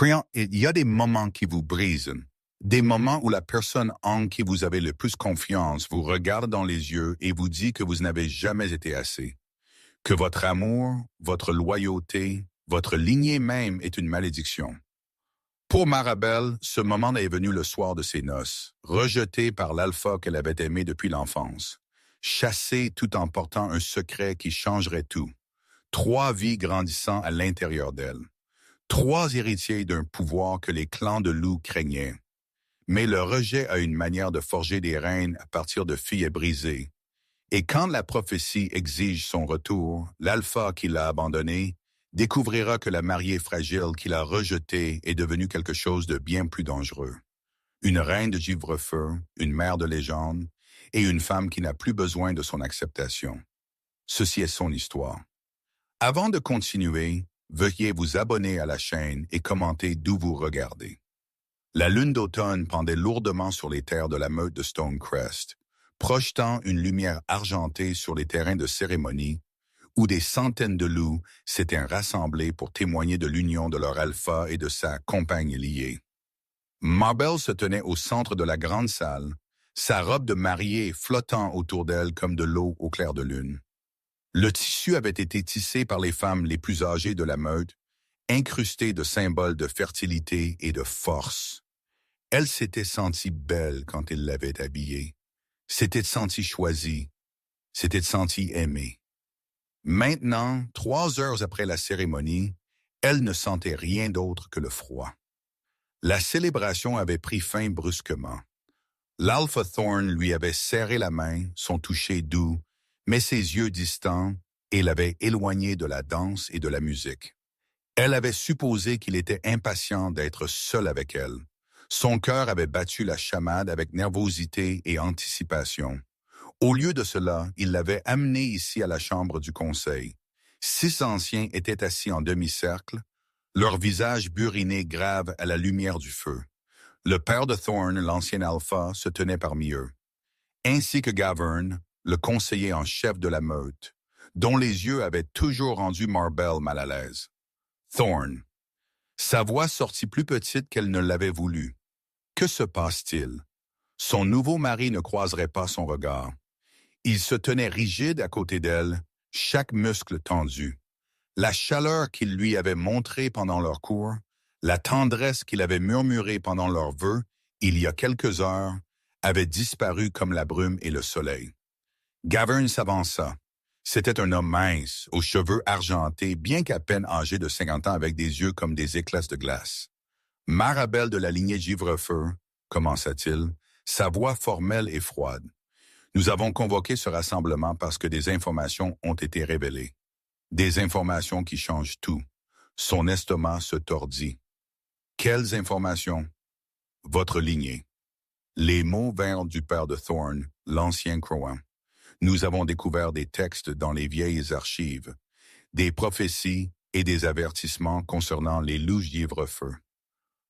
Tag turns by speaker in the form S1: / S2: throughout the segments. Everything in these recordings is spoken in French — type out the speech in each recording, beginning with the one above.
S1: Il y a des moments qui vous brisent, des moments où la personne en qui vous avez le plus confiance vous regarde dans les yeux et vous dit que vous n'avez jamais été assez, que votre amour, votre loyauté, votre lignée même est une malédiction. Pour Marabelle, ce moment est venu le soir de ses noces, rejetée par l'alpha qu'elle avait aimé depuis l'enfance, chassée tout en portant un secret qui changerait tout, 3 vies grandissant à l'intérieur d'elle. 3 héritiers d'un pouvoir que les clans de loups craignaient. Mais le rejet a une manière de forger des reines à partir de filles brisées. Et quand la prophétie exige son retour, l'alpha qui l'a abandonné découvrira que la mariée fragile qu'il a rejetée est devenue quelque chose de bien plus dangereux. Une reine de givre-feu, une mère de légende, et une femme qui n'a plus besoin de son acceptation. Ceci est son histoire. Avant de continuer, veuillez vous abonner à la chaîne et commenter d'où vous regardez. La lune d'automne pendait lourdement sur les terres de la meute de Stonecrest, projetant une lumière argentée sur les terrains de cérémonie, où des centaines de loups s'étaient rassemblés pour témoigner de l'union de leur alpha et de sa compagne liée. Marbelle se tenait au centre de la grande salle, sa robe de mariée flottant autour d'elle comme de l'eau au clair de lune. Le tissu avait été tissé par les femmes les plus âgées de la meute, incrusté de symboles de fertilité et de force. Elle s'était sentie belle quand il l'avait habillée, s'était sentie choisie, s'était sentie aimée. Maintenant, 3 heures après la cérémonie, elle ne sentait rien d'autre que le froid. La célébration avait pris fin brusquement. L'Alpha Thorn lui avait serré la main, son toucher doux, mais ses yeux distants, et l'avait éloigné de la danse et de la musique. Elle avait supposé qu'il était impatient d'être seul avec elle. Son cœur avait battu la chamade avec nervosité et anticipation. Au lieu de cela, il l'avait amené ici à la chambre du conseil. 6 anciens étaient assis en demi-cercle, leurs visages burinés graves à la lumière du feu. Le père de Thorn, l'ancien alpha, se tenait parmi eux, ainsi que Gavern, le conseiller en chef de la meute, dont les yeux avaient toujours rendu Marbelle mal à l'aise. Thorn. Sa voix sortit plus petite qu'elle ne l'avait voulu. Que se passe-t-il? Son nouveau mari ne croiserait pas son regard. Il se tenait rigide à côté d'elle, chaque muscle tendu. La chaleur qu'il lui avait montrée pendant leur cours, la tendresse qu'il avait murmurée pendant leurs vœux, il y a quelques heures, avait disparu comme la brume et le soleil. Gavern s'avança. C'était un homme mince, aux cheveux argentés, bien qu'à peine âgé de 50 ans avec des yeux comme des éclats de glace. Marabelle de la lignée Givrefeu, commença-t-il, sa voix formelle et froide. Nous avons convoqué ce rassemblement parce que des informations ont été révélées. Des informations qui changent tout. Son estomac se tordit. Quelles informations? Votre lignée. Les mots vinrent du père de Thorn, l'ancien Crowan. Nous avons découvert des textes dans les vieilles archives, des prophéties et des avertissements concernant les loups Givrefeu.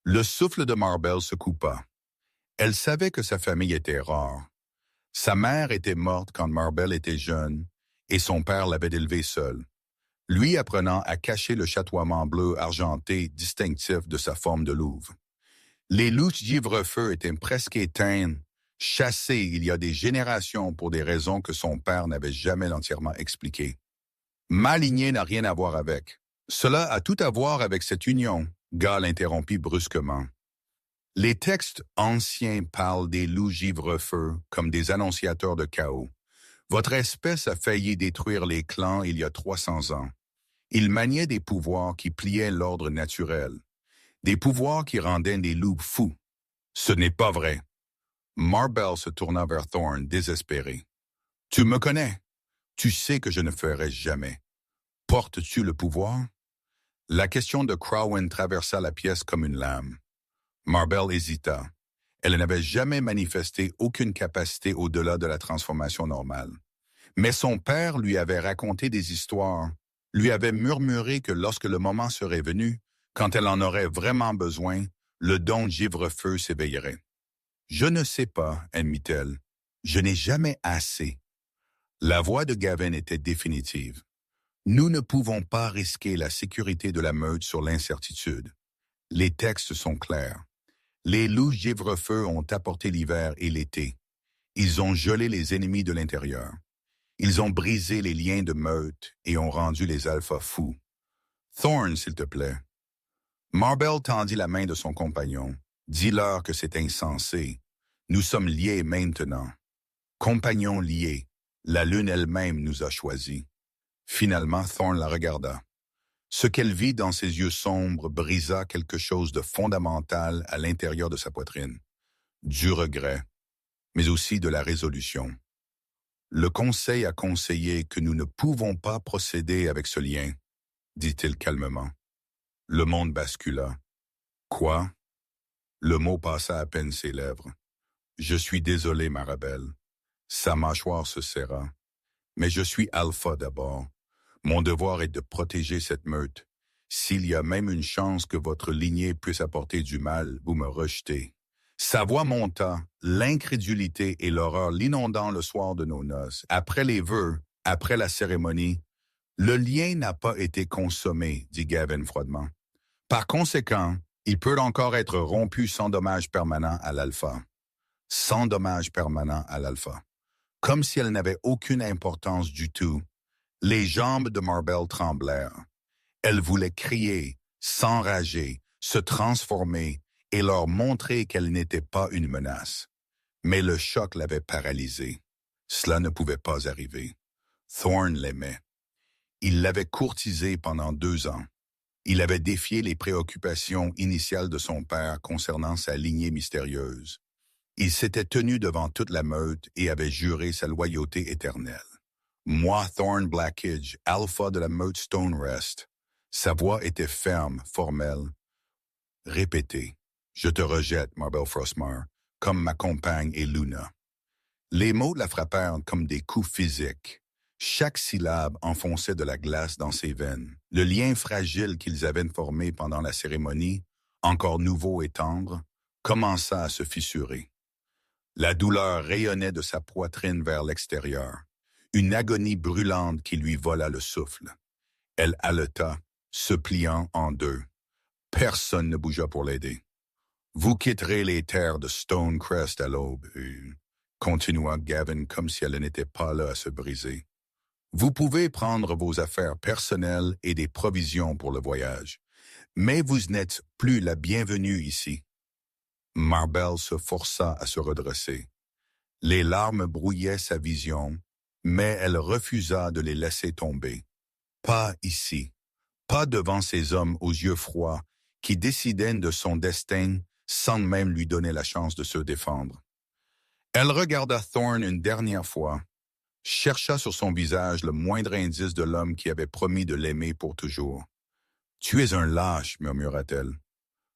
S1: Le souffle de Marbelle se coupa. Elle savait que sa famille était rare. Sa mère était morte quand Marbelle était jeune, et son père l'avait élevée seule, lui apprenant à cacher le chatoiement bleu argenté distinctif de sa forme de louve. Les loups Givrefeu étaient presque éteints, chassés il y a des générations pour des raisons que son père n'avait jamais entièrement expliquées. Ma lignée n'a rien à voir avec. Cela a tout à voir avec cette union, Gall interrompit brusquement. Les textes anciens parlent des loups Givrefeu comme des annonciateurs de chaos. Votre espèce a failli détruire les clans il y a 300 ans. Ils maniaient des pouvoirs qui pliaient l'ordre naturel. Des pouvoirs qui rendaient des loups fous. Ce n'est pas vrai. Marbelle se tourna vers Thorn, désespéré. Tu me connais. Tu sais que je ne ferai jamais. Portes-tu le pouvoir? La question de Crowan traversa la pièce comme une lame. Marbelle hésita. Elle n'avait jamais manifesté aucune capacité au-delà de la transformation normale. Mais son père lui avait raconté des histoires, lui avait murmuré que lorsque le moment serait venu, quand elle en aurait vraiment besoin, le don Givrefeu s'éveillerait. « Je ne sais pas, admit-elle. Je n'ai jamais assez. » La voix de Gavin était définitive. « Nous ne pouvons pas risquer la sécurité de la meute sur l'incertitude. Les textes sont clairs. Les loups givre-feu ont apporté l'hiver et l'été. Ils ont gelé les ennemis de l'intérieur. Ils ont brisé les liens de meute et ont rendu les alphas fous. Thorn, s'il te plaît. Marbell tendit la main de son compagnon. Dis-leur que c'est insensé. Nous sommes liés maintenant. Compagnons liés. La lune elle-même nous a choisis. Finalement, Thorn la regarda. Ce qu'elle vit dans ses yeux sombres brisa quelque chose de fondamental à l'intérieur de sa poitrine. Du regret, mais aussi de la résolution. Le conseil a conseillé que nous ne pouvons pas procéder avec ce lien, dit-il calmement. Le monde bascula. Quoi? Le mot passa à peine ses lèvres. Je suis désolé, Marabelle. Sa mâchoire se serra. Mais je suis alpha d'abord. Mon devoir est de protéger cette meute. S'il y a même une chance que votre lignée puisse apporter du mal, vous me rejetez. Sa voix monta, l'incrédulité et l'horreur l'inondant le soir de nos noces. Après les vœux, après la cérémonie, le lien n'a pas été consommé, dit Gavin froidement. Par conséquent, il peut encore être rompu sans dommage permanent à l'alpha. Sans dommage permanent à l'alpha. Comme si elle n'avait aucune importance du tout. Les jambes de Marbell tremblèrent. Elle voulait crier, s'enrager, se transformer et leur montrer qu'elle n'était pas une menace. Mais le choc l'avait paralysée. Cela ne pouvait pas arriver. Thorn l'aimait. Il l'avait courtisée pendant 2 ans. Il avait défié les préoccupations initiales de son père concernant sa lignée mystérieuse. Il s'était tenu devant toute la meute et avait juré sa loyauté éternelle. Moi, Thorn Blackidge, alpha de la meute Stonecrest. Sa voix était ferme, formelle. Répétez. Je te rejette, Marbell Frostmar, comme ma compagne et Luna. Les mots la frappèrent comme des coups physiques. Chaque syllabe enfonçait de la glace dans ses veines. Le lien fragile qu'ils avaient formé pendant la cérémonie, encore nouveau et tendre, commença à se fissurer. La douleur rayonnait de sa poitrine vers l'extérieur. Une agonie brûlante qui lui vola le souffle. Elle haleta, se pliant en deux. Personne ne bougea pour l'aider. Vous quitterez les terres de Stonecrest à l'aube, continua Gavin comme si elle n'était pas là à se briser. Vous pouvez prendre vos affaires personnelles et des provisions pour le voyage, mais vous n'êtes plus la bienvenue ici. Marbell se força à se redresser. Les larmes brouillaient sa vision, mais elle refusa de les laisser tomber. Pas ici, pas devant ces hommes aux yeux froids qui décidaient de son destin sans même lui donner la chance de se défendre. Elle regarda Thorn une dernière fois, chercha sur son visage le moindre indice de l'homme qui avait promis de l'aimer pour toujours. « Tu es un lâche, murmura-t-elle. »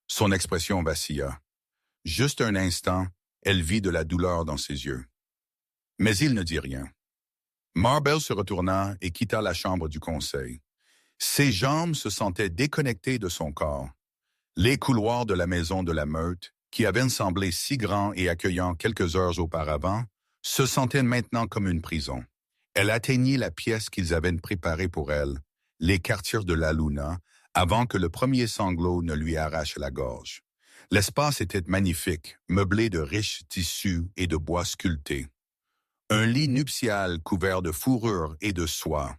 S1: Son expression vacilla. Juste un instant, elle vit de la douleur dans ses yeux. Mais il ne dit rien. Marbell se retourna et quitta la chambre du conseil. Ses jambes se sentaient déconnectées de son corps. Les couloirs de la maison de la meute, qui avaient semblé si grands et accueillants quelques heures auparavant, se sentaient maintenant comme une prison. Elle atteignit la pièce qu'ils avaient préparée pour elle, les quartiers de la Luna, avant que le premier sanglot ne lui arrache la gorge. L'espace était magnifique, meublé de riches tissus et de bois sculptés. Un lit nuptial couvert de fourrure et de soie.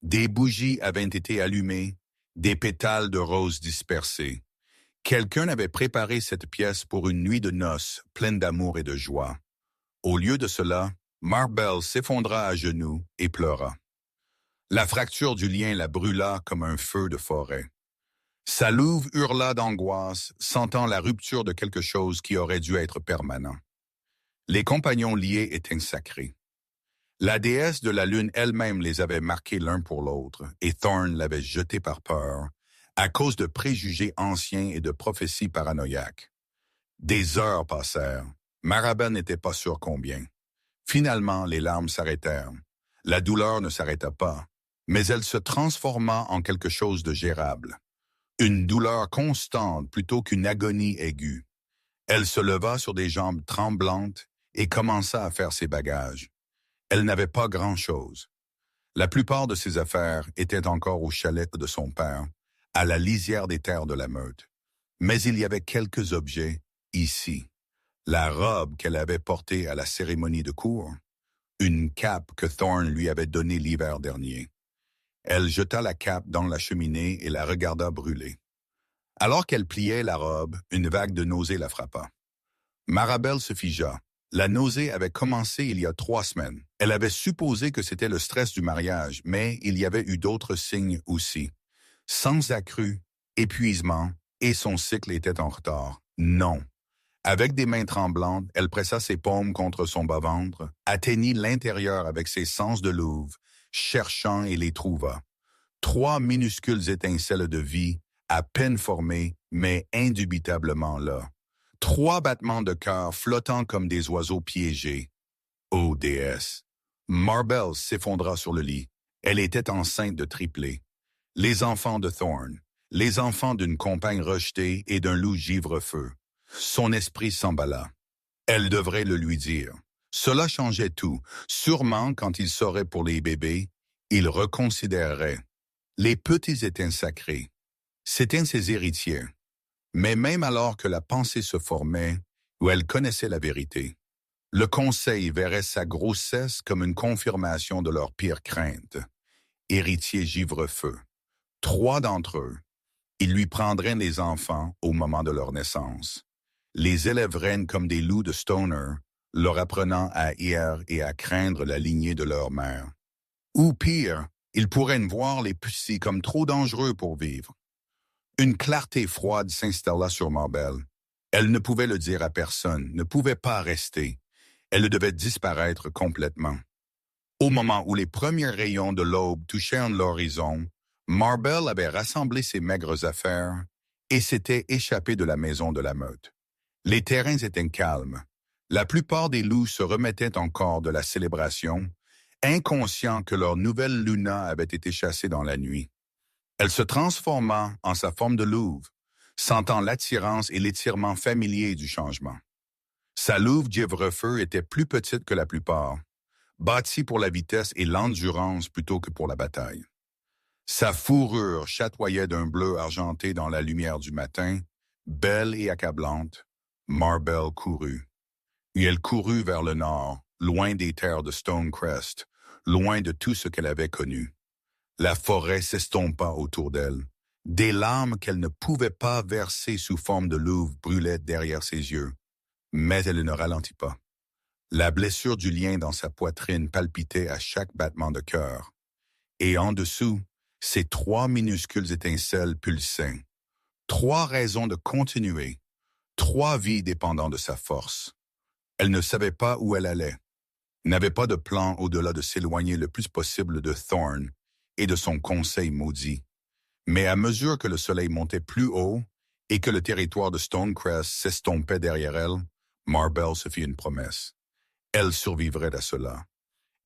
S1: Des bougies avaient été allumées, des pétales de roses dispersés. Quelqu'un avait préparé cette pièce pour une nuit de noces pleine d'amour et de joie. Au lieu de cela, Marbell s'effondra à genoux et pleura. La fracture du lien la brûla comme un feu de forêt. Sa louve hurla d'angoisse, sentant la rupture de quelque chose qui aurait dû être permanent. Les compagnons liés étaient sacrés. La déesse de la lune elle-même les avait marqués l'un pour l'autre, et Thorn l'avait jeté par peur, à cause de préjugés anciens et de prophéties paranoïaques. Des heures passèrent. Marabelle n'était pas sûr combien. Finalement, les larmes s'arrêtèrent. La douleur ne s'arrêta pas, mais elle se transforma en quelque chose de gérable. Une douleur constante plutôt qu'une agonie aiguë. Elle se leva sur des jambes tremblantes et commença à faire ses bagages. Elle n'avait pas grand-chose. La plupart de ses affaires étaient encore au chalet de son père, à la lisière des terres de la meute. Mais il y avait quelques objets ici. La robe qu'elle avait portée à la cérémonie de cour, une cape que Thorne lui avait donnée l'hiver dernier. Elle jeta la cape dans la cheminée et la regarda brûler. Alors qu'elle pliait la robe, une vague de nausée la frappa. Marabelle se figea. La nausée avait commencé il y a 3 semaines. Elle avait supposé que c'était le stress du mariage, mais il y avait eu d'autres signes aussi. Sang accru, épuisement, et son cycle était en retard. Non. Avec des mains tremblantes, elle pressa ses paumes contre son bas-ventre, atteignit l'intérieur avec ses sens de louve, cherchant et les trouva. 3 minuscules étincelles de vie, à peine formées, mais indubitablement là. 3 battements de cœur flottant comme des oiseaux piégés. Ô déesse! Marbell s'effondra sur le lit. Elle était enceinte de triplés. Les enfants de Thorne, les enfants d'une compagne rejetée et d'un loup givre-feu. Son esprit s'emballa. Elle devrait le lui dire. Cela changeait tout. Sûrement, quand il saurait pour les bébés, il reconsidérerait. Les petits étaient sacrés. C'étaient ses héritiers. Mais même alors que la pensée se formait, où elle connaissait la vérité, le conseil verrait sa grossesse comme une confirmation de leur pire crainte. Héritiers givre-feu. 3 d'entre eux. Ils lui prendraient les enfants au moment de leur naissance. Les élèveraient comme des loups de Stoner, leur apprenant à haïr et à craindre la lignée de leur mère. Ou pire, ils pourraient voir les petits comme trop dangereux pour vivre. Une clarté froide s'installa sur Marbell. Elle ne pouvait le dire à personne, ne pouvait pas rester. Elle devait disparaître complètement. Au moment où les premiers rayons de l'aube touchaient l'horizon, Marbell avait rassemblé ses maigres affaires et s'était échappé de la maison de la meute. Les terrains étaient calmes. La plupart des loups se remettaient encore de la célébration, inconscients que leur nouvelle Luna avait été chassée dans la nuit. Elle se transforma en sa forme de louve, sentant l'attirance et l'étirement familier du changement. Sa louve givre-feu était plus petite que la plupart, bâtie pour la vitesse et l'endurance plutôt que pour la bataille. Sa fourrure chatoyait d'un bleu argenté dans la lumière du matin, belle et accablante. Marbell courut. Et elle courut vers le nord, loin des terres de Stonecrest, loin de tout ce qu'elle avait connu. La forêt s'estompa autour d'elle. Des larmes qu'elle ne pouvait pas verser sous forme de louve brûlaient derrière ses yeux. Mais elle ne ralentit pas. La blessure du lien dans sa poitrine palpitait à chaque battement de cœur. Et en dessous, ces 3 minuscules étincelles pulsaient. 3 raisons de continuer. 3 vies dépendant de sa force. Elle ne savait pas où elle allait. N'avait pas de plan au-delà de s'éloigner le plus possible de Thorne et de son conseil maudit. Mais à mesure que le soleil montait plus haut et que le territoire de Stonecrest s'estompait derrière elle, Marbell se fit une promesse. Elle survivrait à cela.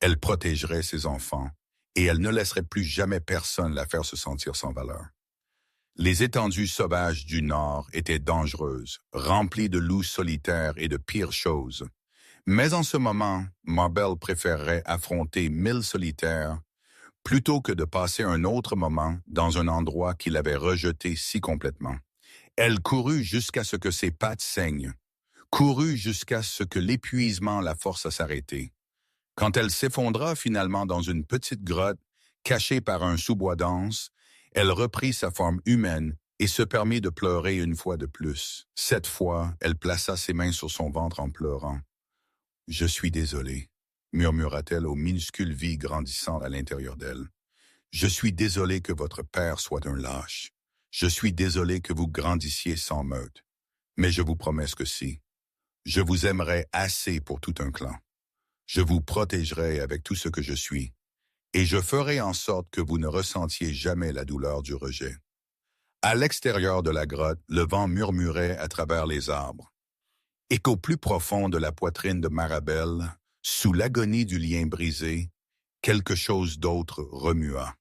S1: Elle protégerait ses enfants et elle ne laisserait plus jamais personne la faire se sentir sans valeur. Les étendues sauvages du Nord étaient dangereuses, remplies de loups solitaires et de pires choses. Mais en ce moment, Marbell préférerait affronter 1000 solitaires plutôt que de passer un autre moment dans un endroit qu'il avait rejeté si complètement. Elle courut jusqu'à ce que ses pattes saignent, courut jusqu'à ce que l'épuisement la force à s'arrêter. Quand elle s'effondra finalement dans une petite grotte, cachée par un sous-bois dense, elle reprit sa forme humaine et se permit de pleurer une fois de plus. Cette fois, elle plaça ses mains sur son ventre en pleurant. « Je suis désolée », murmura-t-elle aux minuscules vies grandissant à l'intérieur d'elle. « Je suis désolée que votre père soit un lâche. Je suis désolée que vous grandissiez sans meute. Mais je vous promets que si. Je vous aimerai assez pour tout un clan. Je vous protégerai avec tout ce que je suis. Et je ferai en sorte que vous ne ressentiez jamais la douleur du rejet. » À l'extérieur de la grotte, le vent murmurait à travers les arbres. Et qu'au plus profond de la poitrine de Marabelle, sous l'agonie du lien brisé, quelque chose d'autre remua.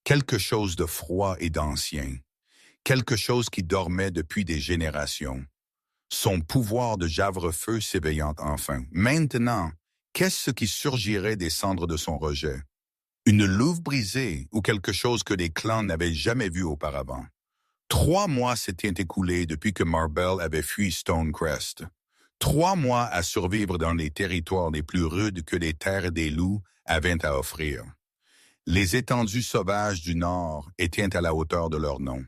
S1: Quelque chose de froid et d'ancien. Quelque chose qui dormait depuis des générations. Son pouvoir de Javre-feu s'éveillant enfin. Maintenant, qu'est-ce qui surgirait des cendres de son rejet? Une louve brisée ou quelque chose que les clans n'avaient jamais vu auparavant? 3 mois s'étaient écoulés depuis que Marbell avait fui Stonecrest. 3 mois à survivre dans les territoires les plus rudes que les terres des loups avaient à offrir. Les étendues sauvages du Nord étaient à la hauteur de leur nom.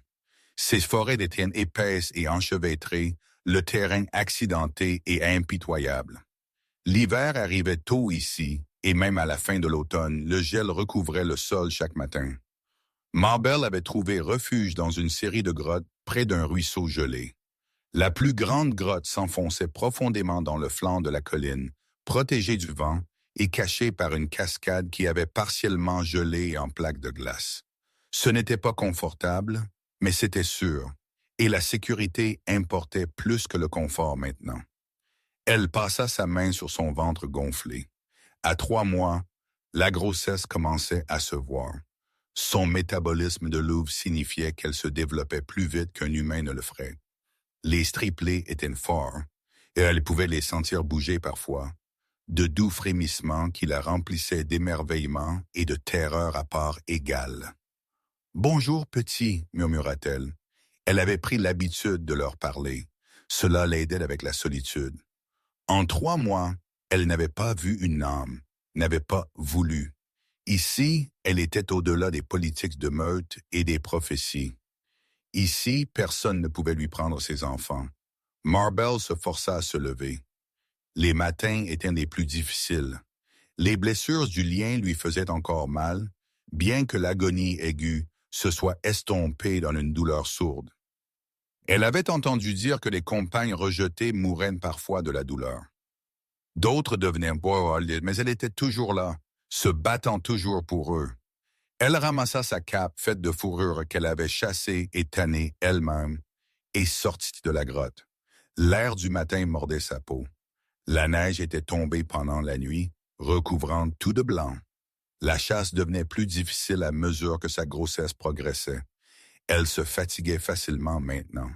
S1: Ces forêts étaient épaisses et enchevêtrées, le terrain accidenté et impitoyable. L'hiver arrivait tôt ici, et même à la fin de l'automne, le gel recouvrait le sol chaque matin. Marbell avait trouvé refuge dans une série de grottes près d'un ruisseau gelé. La plus grande grotte s'enfonçait profondément dans le flanc de la colline, protégée du vent et cachée par une cascade qui avait partiellement gelé en plaques de glace. Ce n'était pas confortable, mais c'était sûr, et la sécurité importait plus que le confort maintenant. Elle passa sa main sur son ventre gonflé. À 3 mois, la grossesse commençait à se voir. Son métabolisme de louve signifiait qu'elle se développait plus vite qu'un humain ne le ferait. Les triplés étaient forts, et elle pouvait les sentir bouger parfois, de doux frémissements qui la remplissaient d'émerveillement et de terreur à part égale. « Bonjour, petit », murmura-t-elle. Elle avait pris l'habitude de leur parler. Cela l'aidait avec la solitude. En 3 mois, elle n'avait pas vu une âme, n'avait pas voulu. Ici, elle était au-delà des politiques de meute et des prophéties. Ici, personne ne pouvait lui prendre ses enfants. Marbell se força à se lever. Les matins étaient les plus difficiles. Les blessures du lien lui faisaient encore mal, bien que l'agonie aiguë se soit estompée dans une douleur sourde. Elle avait entendu dire que les compagnes rejetées mouraient parfois de la douleur. D'autres devenaient bourrées, mais elle était toujours là, se battant toujours pour eux. Elle ramassa sa cape faite de fourrure qu'elle avait chassée et tannée elle-même et sortit de la grotte. L'air du matin mordait sa peau. La neige était tombée pendant la nuit, recouvrant tout de blanc. La chasse devenait plus difficile à mesure que sa grossesse progressait. Elle se fatiguait facilement maintenant.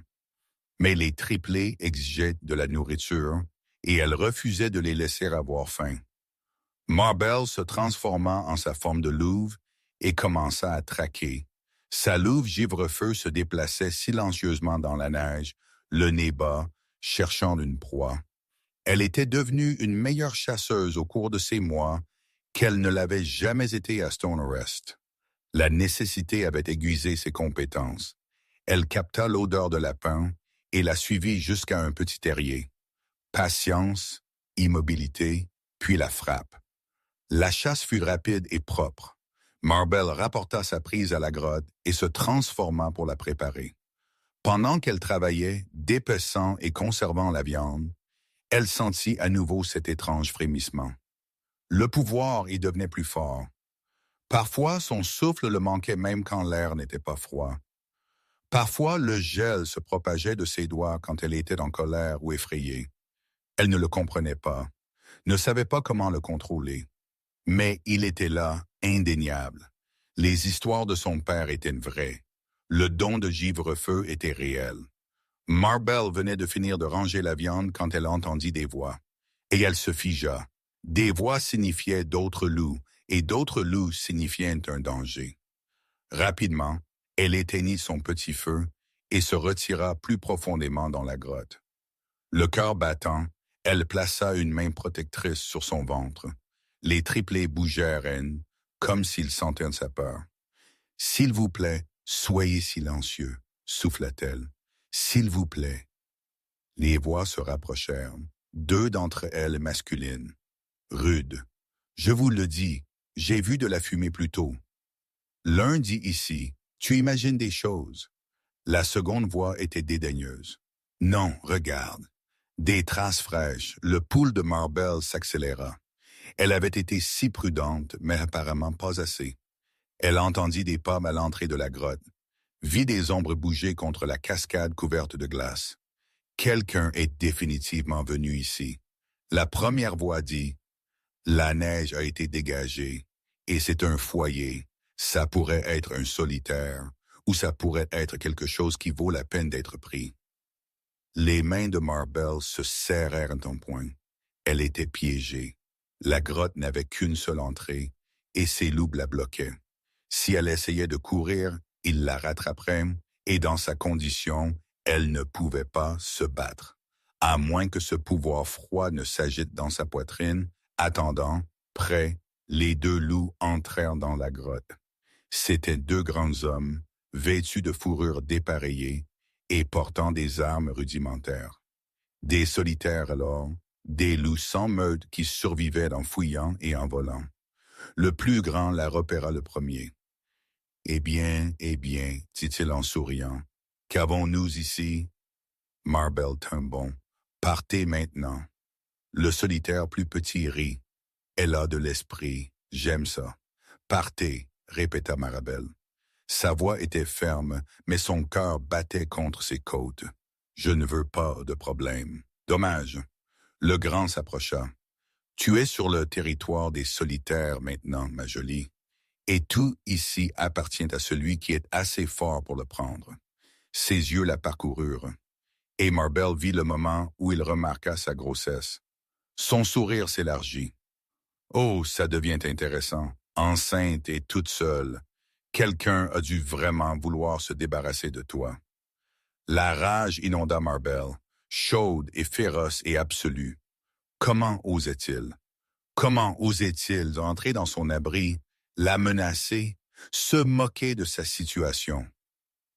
S1: Mais les triplés exigeaient de la nourriture et elle refusait de les laisser avoir faim. Marbell se transforma en sa forme de louve et commença à traquer. Sa louve givre-feu se déplaçait silencieusement dans la neige, le nez bas, cherchant une proie. Elle était devenue une meilleure chasseuse au cours de ces mois qu'elle ne l'avait jamais été à Stonecrest. La nécessité avait aiguisé ses compétences. Elle capta l'odeur de lapin et la suivit jusqu'à un petit terrier. Patience, immobilité, puis la frappe. La chasse fut rapide et propre. Marbell rapporta sa prise à la grotte et se transforma pour la préparer. Pendant qu'elle travaillait, d'épaissant et conservant la viande, elle sentit à nouveau cet étrange frémissement. Le pouvoir y devenait plus fort. Parfois, son souffle le manquait même quand l'air n'était pas froid. Parfois, le gel se propageait de ses doigts quand elle était en colère ou effrayée. Elle ne le comprenait pas, ne savait pas comment le contrôler. Mais il était là, indéniable. Les histoires de son père étaient vraies. Le don de givre-feu était réel. Marbell venait de finir de ranger la viande quand elle entendit des voix. Et elle se figea. Des voix signifiaient d'autres loups, et d'autres loups signifiaient un danger. Rapidement, elle éteignit son petit feu et se retira plus profondément dans la grotte. Le cœur battant, elle plaça une main protectrice sur son ventre. Les triplés bougèrent, comme s'ils sentaient sa peur. « S'il vous plaît, soyez silencieux, » souffla-t-elle. « S'il vous plaît. » Les voix se rapprochèrent, 2 d'entre elles masculines. Rudes. « Je vous le dis, j'ai vu de la fumée plus tôt. » L'un dit ici, « Tu imagines des choses. » La seconde voix était dédaigneuse. « Non, regarde. » Des traces fraîches, le pouls de Marbell s'accéléra. Elle avait été si prudente, mais apparemment pas assez. Elle entendit des pas à l'entrée de la grotte, vit des ombres bouger contre la cascade couverte de glace. Quelqu'un est définitivement venu ici. La première voix dit, « La neige a été dégagée, et c'est un foyer. Ça pourrait être un solitaire, ou ça pourrait être quelque chose qui vaut la peine d'être pris. » Les mains de Marbell se serrèrent en poing. Elle était piégée. La grotte n'avait qu'une seule entrée, et ses loups la bloquaient. Si elle essayait de courir, ils la rattraperaient, Et dans sa condition, elle ne pouvait pas se battre, à moins que ce pouvoir froid ne s'agite dans sa poitrine. Attendant, prêts, les deux loups entrèrent dans la grotte. C'étaient deux grands hommes, vêtus de fourrures dépareillées et portant des armes rudimentaires. Des solitaires alors, des loups sans meute qui survivaient en fouillant et en volant. Le plus grand la repéra le premier. Eh bien, dit-il en souriant, qu'avons-nous ici? Marbel tint bon. Partez maintenant. Le solitaire plus petit rit. Elle a de l'esprit, j'aime ça. Partez, répéta Marabel. Sa voix était ferme, mais son cœur battait contre ses côtes. Je ne veux pas de problème. Dommage. Le grand s'approcha. Tu es sur le territoire des solitaires maintenant, ma jolie. Et tout ici appartient à celui qui est assez fort pour le prendre. Ses yeux la parcoururent. Et Marbel vit le moment où il remarqua sa grossesse. Son sourire s'élargit. Oh, ça devient intéressant. Enceinte et toute seule. Quelqu'un a dû vraiment vouloir se débarrasser de toi. La rage inonda Marbel, chaude et féroce et absolue. Comment osait-il? Comment osait-il entrer dans son abri, la menacer, se moquer de sa situation?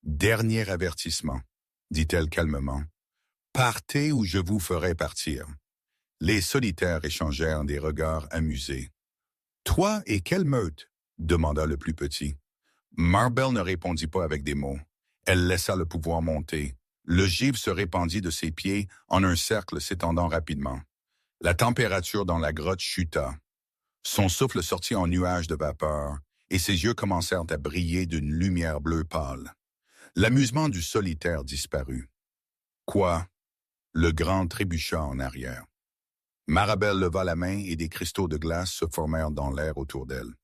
S1: Dernier avertissement, dit-elle calmement. Partez ou je vous ferai partir. Les solitaires échangèrent des regards amusés. Toi et quelle meute? Demanda le plus petit. Marbel ne répondit pas avec des mots. Elle laissa le pouvoir monter. Le givre se répandit de ses pieds en un cercle s'étendant rapidement. La température dans la grotte chuta. Son souffle sortit en nuages de vapeur, et ses yeux commencèrent à briller d'une lumière bleue pâle. L'amusement du solitaire disparut. Quoi? Le grand trébucha en arrière. Marabel leva la main et des cristaux de glace se formèrent dans l'air autour d'elle.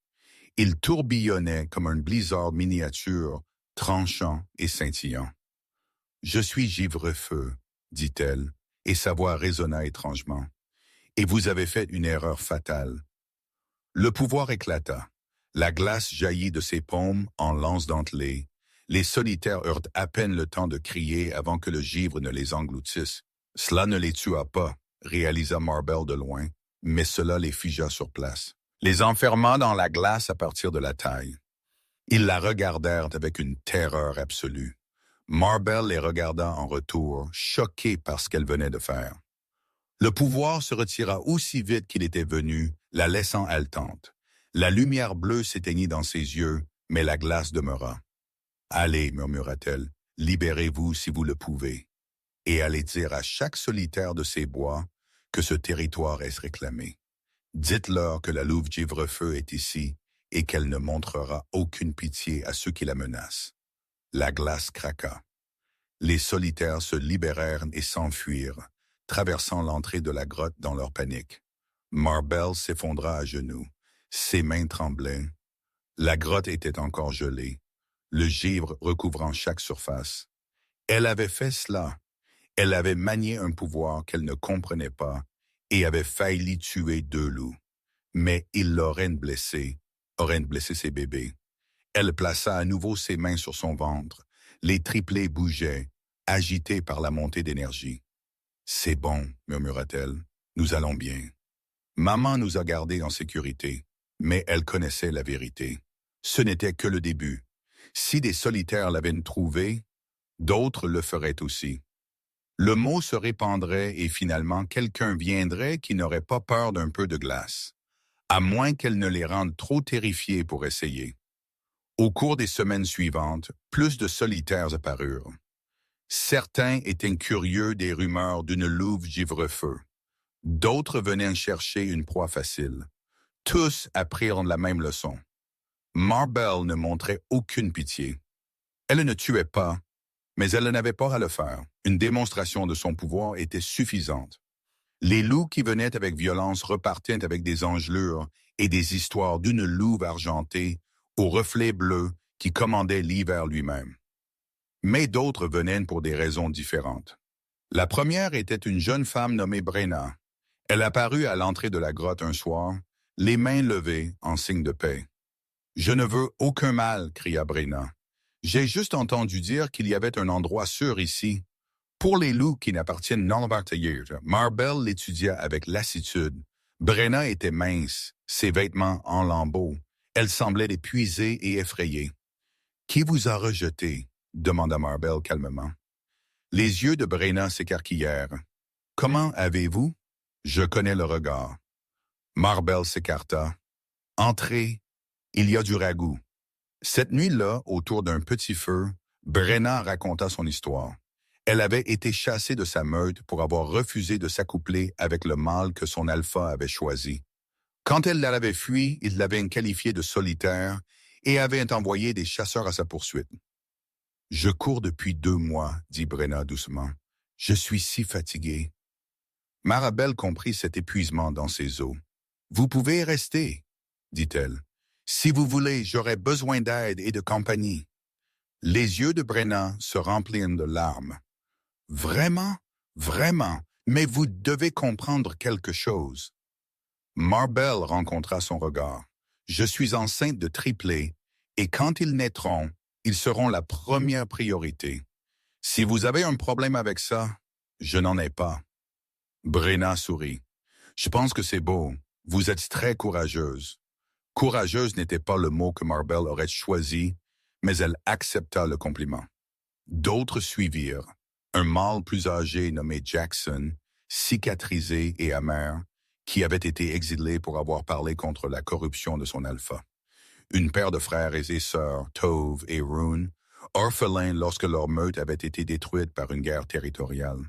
S1: Ils tourbillonnaient comme un blizzard miniature, tranchant et scintillant. « Je suis Givre-feu, dit-elle, et sa voix résonna étrangement. « Et vous avez fait une erreur fatale. » Le pouvoir éclata. La glace jaillit de ses paumes en lances dentelées. Les solitaires eurent à peine le temps de crier avant que le givre ne les engloutisse. Cela ne les tua pas, réalisa Marbel de loin, mais cela les figea sur place. Les enferma dans la glace à partir de la taille. Ils la regardèrent avec une terreur absolue. Marbel les regarda en retour, choqué par ce qu'elle venait de faire. Le pouvoir se retira aussi vite qu'il était venu, la laissant haletante. La lumière bleue s'éteignit dans ses yeux, mais la glace demeura. « Allez, murmura-t-elle, libérez-vous si vous le pouvez, et allez dire à chaque solitaire de ces bois que ce territoire est réclamé. Dites-leur que la louve Givre-feu est ici et qu'elle ne montrera aucune pitié à ceux qui la menacent. » La glace craqua. Les solitaires se libérèrent et s'enfuirent, traversant l'entrée de la grotte dans leur panique. Marbel s'effondra à genoux. Ses mains tremblaient. La grotte était encore gelée, le givre recouvrant chaque surface. Elle avait fait cela. Elle avait manié un pouvoir qu'elle ne comprenait pas et avait failli tuer deux loups. Mais il l'aurait blessé ses bébés. Elle plaça à nouveau ses mains sur son ventre. Les triplés bougeaient, agités par la montée d'énergie. « C'est bon, murmura-t-elle, nous allons bien. Maman nous a gardés en sécurité, mais elle connaissait la vérité. Ce n'était que le début. Si des solitaires l'avaient trouvé, d'autres le feraient aussi. Le mot se répandrait et finalement quelqu'un viendrait qui n'aurait pas peur d'un peu de glace, à moins qu'elle ne les rende trop terrifiés pour essayer. Au cours des semaines suivantes, plus de solitaires apparurent. Certains étaient curieux des rumeurs d'une louve Givre-feu. D'autres venaient chercher une proie facile. Tous apprirent la même leçon. Marbel ne montrait aucune pitié. Elle ne tuait pas, mais elle n'avait pas à le faire. Une démonstration de son pouvoir était suffisante. Les loups qui venaient avec violence repartaient avec des engelures et des histoires d'une louve argentée aux reflets bleus qui commandait l'hiver lui-même. Mais d'autres venaient pour des raisons différentes. La première était une jeune femme nommée Brenna. Elle apparut à l'entrée de la grotte un soir, les mains levées en signe de paix. « Je ne veux aucun mal, cria Brenna. J'ai juste entendu dire qu'il y avait un endroit sûr ici. Pour les loups qui n'appartiennent nulle part ailleurs. Marbell l'étudia avec lassitude. Brenna était mince, ses vêtements en lambeaux. Elle semblait épuisée et effrayée. Qui vous a rejeté? Demanda Marbell calmement. Les yeux de Brenna s'écarquillèrent. Comment avez-vous? Je connais le regard. Marbell s'écarta. Entrez, il y a du ragoût. Cette nuit-là, autour d'un petit feu, Brenna raconta son histoire. Elle avait été chassée de sa meute pour avoir refusé de s'accoupler avec le mâle que son alpha avait choisi. Quand elle l'avait fui, il l'avait qualifiée de solitaire et avait envoyé des chasseurs à sa poursuite. « Je cours depuis 2 mois, dit Brenna doucement. Je suis si fatiguée. » Marabelle comprit cet épuisement dans ses os. « Vous pouvez rester, dit-elle. Si vous voulez, j'aurai besoin d'aide et de compagnie. » Les yeux de Brenna se remplirent de larmes. « Vraiment, vraiment, mais vous devez comprendre quelque chose. » Marbell rencontra son regard. « Je suis enceinte de triplés, et quand ils naîtront, ils seront la première priorité. Si vous avez un problème avec ça, je n'en ai pas. » Brenna sourit. « Je pense que c'est beau. Vous êtes très courageuse. » Courageuse n'était pas le mot que Marbell aurait choisi, mais elle accepta le compliment. D'autres suivirent. Un mâle plus âgé nommé Jackson, cicatrisé et amer, qui avait été exilé pour avoir parlé contre la corruption de son alpha. Une paire de frères et sœurs, Tove et Rune, orphelins lorsque leur meute avait été détruite par une guerre territoriale.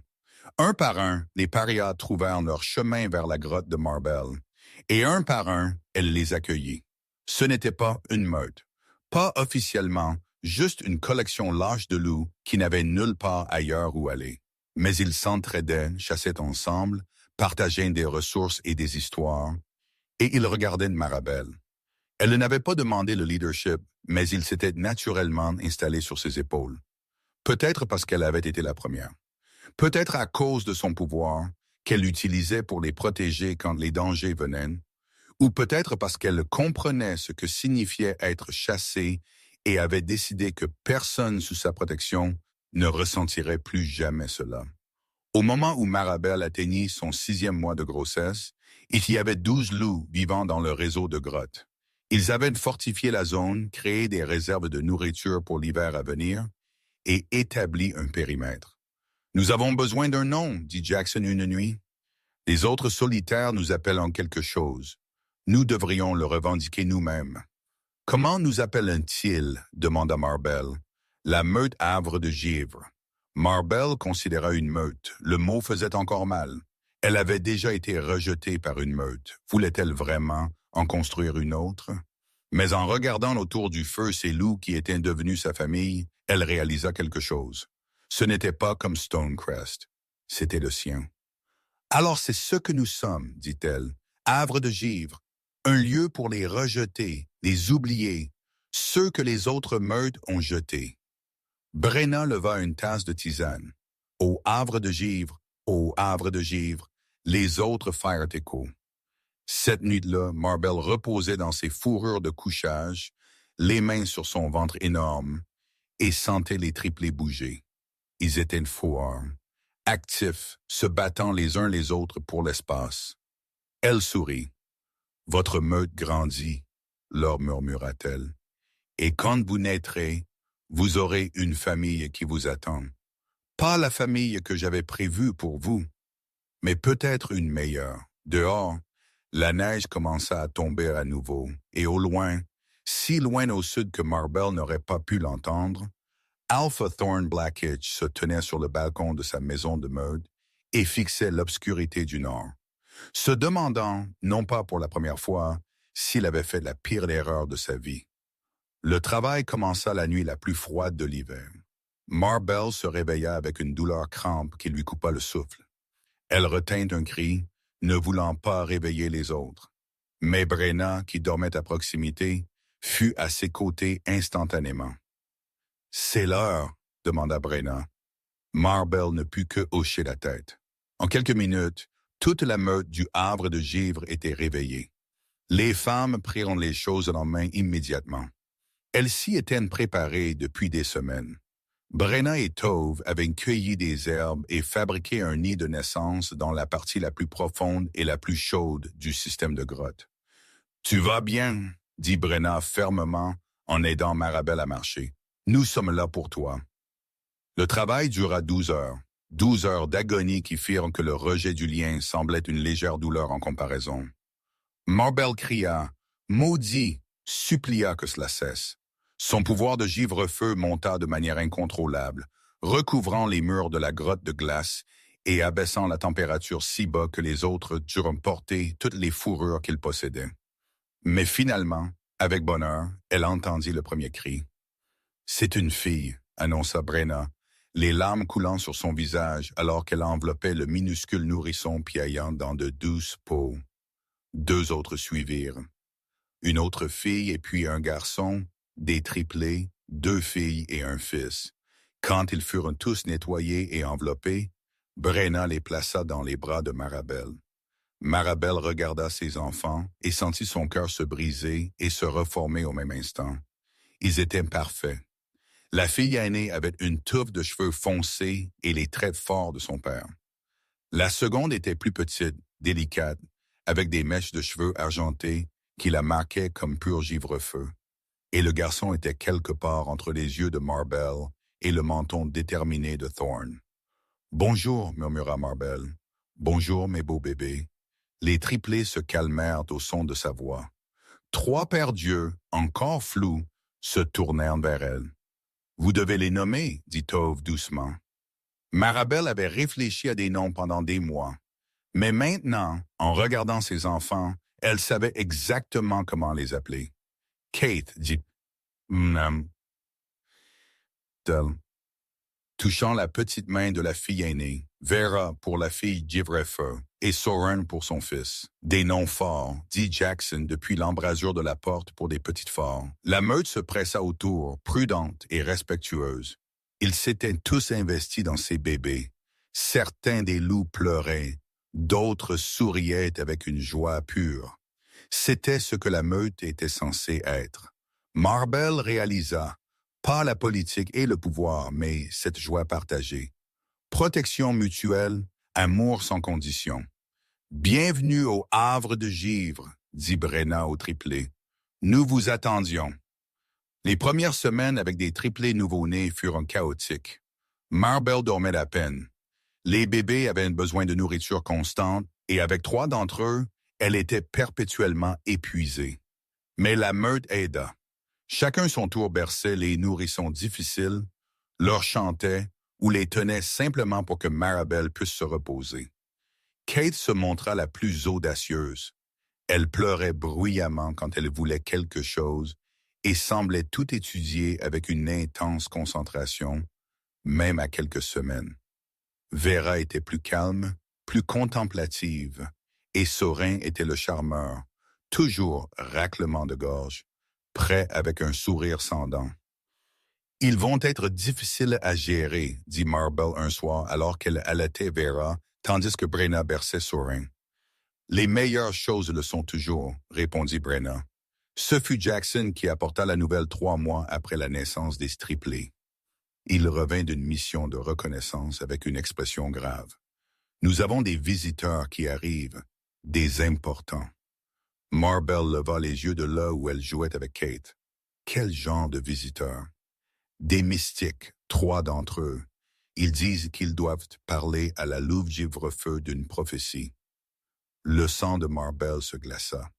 S1: Un par un, les parias trouvèrent leur chemin vers la grotte de Marbell, et un par un, elle les accueillit. Ce n'était pas une meute, pas officiellement, juste une collection lâche de loups qui n'avaient nulle part ailleurs où aller. Mais ils s'entraidaient, chassaient ensemble, partageaient des ressources et des histoires, et ils regardaient Marabelle. Elle n'avait pas demandé le leadership, mais il s'était naturellement installé sur ses épaules. Peut-être parce qu'elle avait été la première. Peut-être à cause de son pouvoir, qu'elle utilisait pour les protéger quand les dangers venaient, ou peut-être parce qu'elle comprenait ce que signifiait être chassée et avait décidé que personne sous sa protection ne ressentirait plus jamais cela. Au moment où Marabelle atteignit son 6e mois de grossesse, il y avait 12 loups vivant dans le réseau de grottes. Ils avaient fortifié la zone, créé des réserves de nourriture pour l'hiver à venir et établi un périmètre. « Nous avons besoin d'un nom, dit Jackson une nuit. Les autres solitaires nous appellent en quelque chose. Nous devrions le revendiquer nous-mêmes. »« Comment nous appellent-ils » demanda Marbell. « La meute havre de givre. » Marbell considéra une meute. Le mot faisait encore mal. Elle avait déjà été rejetée par une meute. Voulait-elle vraiment en construire une autre? Mais en regardant autour du feu ces loups qui étaient devenus sa famille, elle réalisa quelque chose. Ce n'était pas comme Stonecrest. C'était le sien. « Alors c'est ce que nous sommes, dit-elle, havre de givre, un lieu pour les rejeter, les oublier, ceux que les autres meutes ont jetés. » Brenna leva une tasse de tisane. Au havre de givre, au havre de givre, les autres firent écho. Cette nuit-là, Marbell reposait dans ses fourrures de couchage, les mains sur son ventre énorme, et sentait les triplés bouger. Ils étaient forts, actifs, se battant les uns les autres pour l'espace. Elle sourit. « Votre meute grandit, » leur murmura-t-elle. « Et quand vous naîtrez, vous aurez une famille qui vous attend. Pas la famille que j'avais prévue pour vous, mais peut-être une meilleure. » Dehors, la neige commença à tomber à nouveau, et au loin, si loin au sud que Marbell n'aurait pas pu l'entendre, Alpha Thorn Blackitch se tenait sur le balcon de sa maison de meute et fixait l'obscurité du nord, se demandant, non pas pour la première fois, s'il avait fait la pire erreur de sa vie. Le travail commença la nuit la plus froide de l'hiver. Marbell se réveilla avec une douleur crampe qui lui coupa le souffle. Elle retint un cri, ne voulant pas réveiller les autres. Mais Brenna, qui dormait à proximité, fut à ses côtés instantanément. « C'est l'heure, » demanda Brenna. Marbell ne put que hocher la tête. En quelques minutes, toute la meute du havre de givre était réveillée. Les femmes prirent les choses en main immédiatement. Elles s'y étaient préparées depuis des semaines. Brenna et Tove avaient cueilli des herbes et fabriqué un nid de naissance dans la partie la plus profonde et la plus chaude du système de grotte. « Tu vas bien ?» dit Brenna fermement en aidant Marabelle à marcher. « Nous sommes là pour toi. » Le travail dura 12 heures. 12 heures d'agonie qui firent que le rejet du lien semblait une légère douleur en comparaison. Marabelle cria, maudit, supplia que cela cesse. Son pouvoir de givre-feu monta de manière incontrôlable, recouvrant les murs de la grotte de glace et abaissant la température si bas que les autres durent porter toutes les fourrures qu'ils possédaient. Mais finalement, avec bonheur, elle entendit le premier cri. « C'est une fille », annonça Brenna, les larmes coulant sur son visage alors qu'elle enveloppait le minuscule nourrisson piaillant dans de douces peaux. 2 autres suivirent. Une autre fille et puis un garçon, des triplés, 2 filles et un fils. Quand ils furent tous nettoyés et enveloppés, Brenna les plaça dans les bras de Marabelle. Marabelle regarda ses enfants et sentit son cœur se briser et se reformer au même instant. Ils étaient parfaits. La fille aînée avait une touffe de cheveux foncés et les traits forts de son père. La seconde était plus petite, délicate, avec des mèches de cheveux argentés qui la marquaient comme pur givre-feu. Et le garçon était quelque part entre les yeux de Marabelle et le menton déterminé de Thorne. « Bonjour, murmura Marabelle. « Bonjour, mes beaux bébés. » Les triplés se calmèrent au son de sa voix. 3 paires d'yeux, encore flous, se tournèrent vers elle. « Vous devez les nommer, » dit Tove doucement. Marabelle avait réfléchi à des noms pendant des mois. Mais maintenant, en regardant ses enfants, elle savait exactement comment les appeler. « Kate, » dit touchant la petite main de la fille aînée, Vera pour la fille Givre-feu et Soren pour son fils. Des noms forts, dit Jackson depuis l'embrasure de la porte pour des petites forts. La meute se pressa autour, prudente et respectueuse. Ils s'étaient tous investis dans ces bébés. Certains des loups pleuraient, d'autres souriaient avec une joie pure. C'était ce que la meute était censée être. Marabelle réalisa, pas la politique et le pouvoir, mais cette joie partagée. Protection mutuelle, amour sans condition. « Bienvenue au havre de Givre », dit Brenna au triplé. « Nous vous attendions. » Les premières semaines avec des triplés nouveau-nés furent chaotiques. Marabelle dormait à peine. Les bébés avaient besoin de nourriture constante et avec 3 d'entre eux, elle était perpétuellement épuisée. Mais la meute aida. Chacun son tour berçait les nourrissons difficiles, leur chantait ou les tenait simplement pour que Marabelle puisse se reposer. Kate se montra la plus audacieuse. Elle pleurait bruyamment quand elle voulait quelque chose et semblait tout étudier avec une intense concentration, même à quelques semaines. Vera était plus calme, plus contemplative, et Soren était le charmeur, toujours raclement de gorge, prêt avec un sourire sans dents. « Ils vont être difficiles à gérer, » dit Marabelle un soir alors qu'elle allaitait Vera, tandis que Brenna berçait Soren. « Les meilleures choses le sont toujours, » répondit Brenna. Ce fut Jackson qui apporta la nouvelle 3 mois après la naissance des triplés. Il revint d'une mission de reconnaissance avec une expression grave. « Nous avons des visiteurs qui arrivent, des importants. » Marabelle leva les yeux de là où elle jouait avec Kate. Quel genre de visiteurs? Des mystiques, 3 d'entre eux. Ils disent qu'ils doivent parler à la louve Givre-feu d'une prophétie. Le sang de Marabelle se glaça.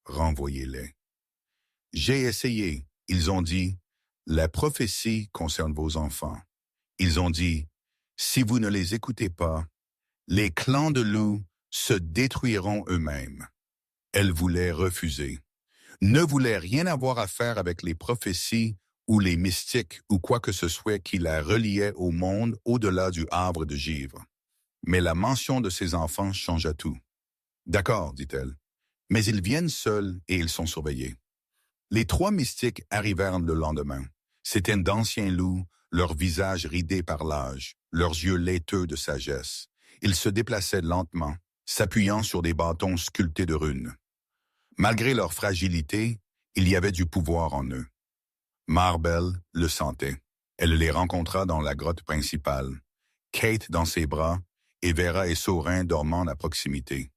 S1: Renvoyez-les. J'ai essayé. Ils ont dit, la prophétie concerne vos enfants. Ils ont dit, si vous ne les écoutez pas, les clans de loups se détruiront eux-mêmes. Elle voulait refuser. Ne voulait rien avoir à faire avec les prophéties ou les mystiques ou quoi que ce soit qui la reliait au monde au-delà du havre de Givre. Mais la mention de ses enfants changea tout. « D'accord, dit-elle, mais ils viennent seuls et ils sont surveillés. » Les 3 mystiques arrivèrent le lendemain. C'étaient d'anciens loups, leurs visages ridés par l'âge, leurs yeux laiteux de sagesse. Ils se déplaçaient lentement, s'appuyant sur des bâtons sculptés de runes. Malgré leur fragilité, il y avait du pouvoir en eux. Marbel le sentait. Elle les rencontra dans la grotte principale, Kate dans ses bras et Vera et Saurin dormant à proximité.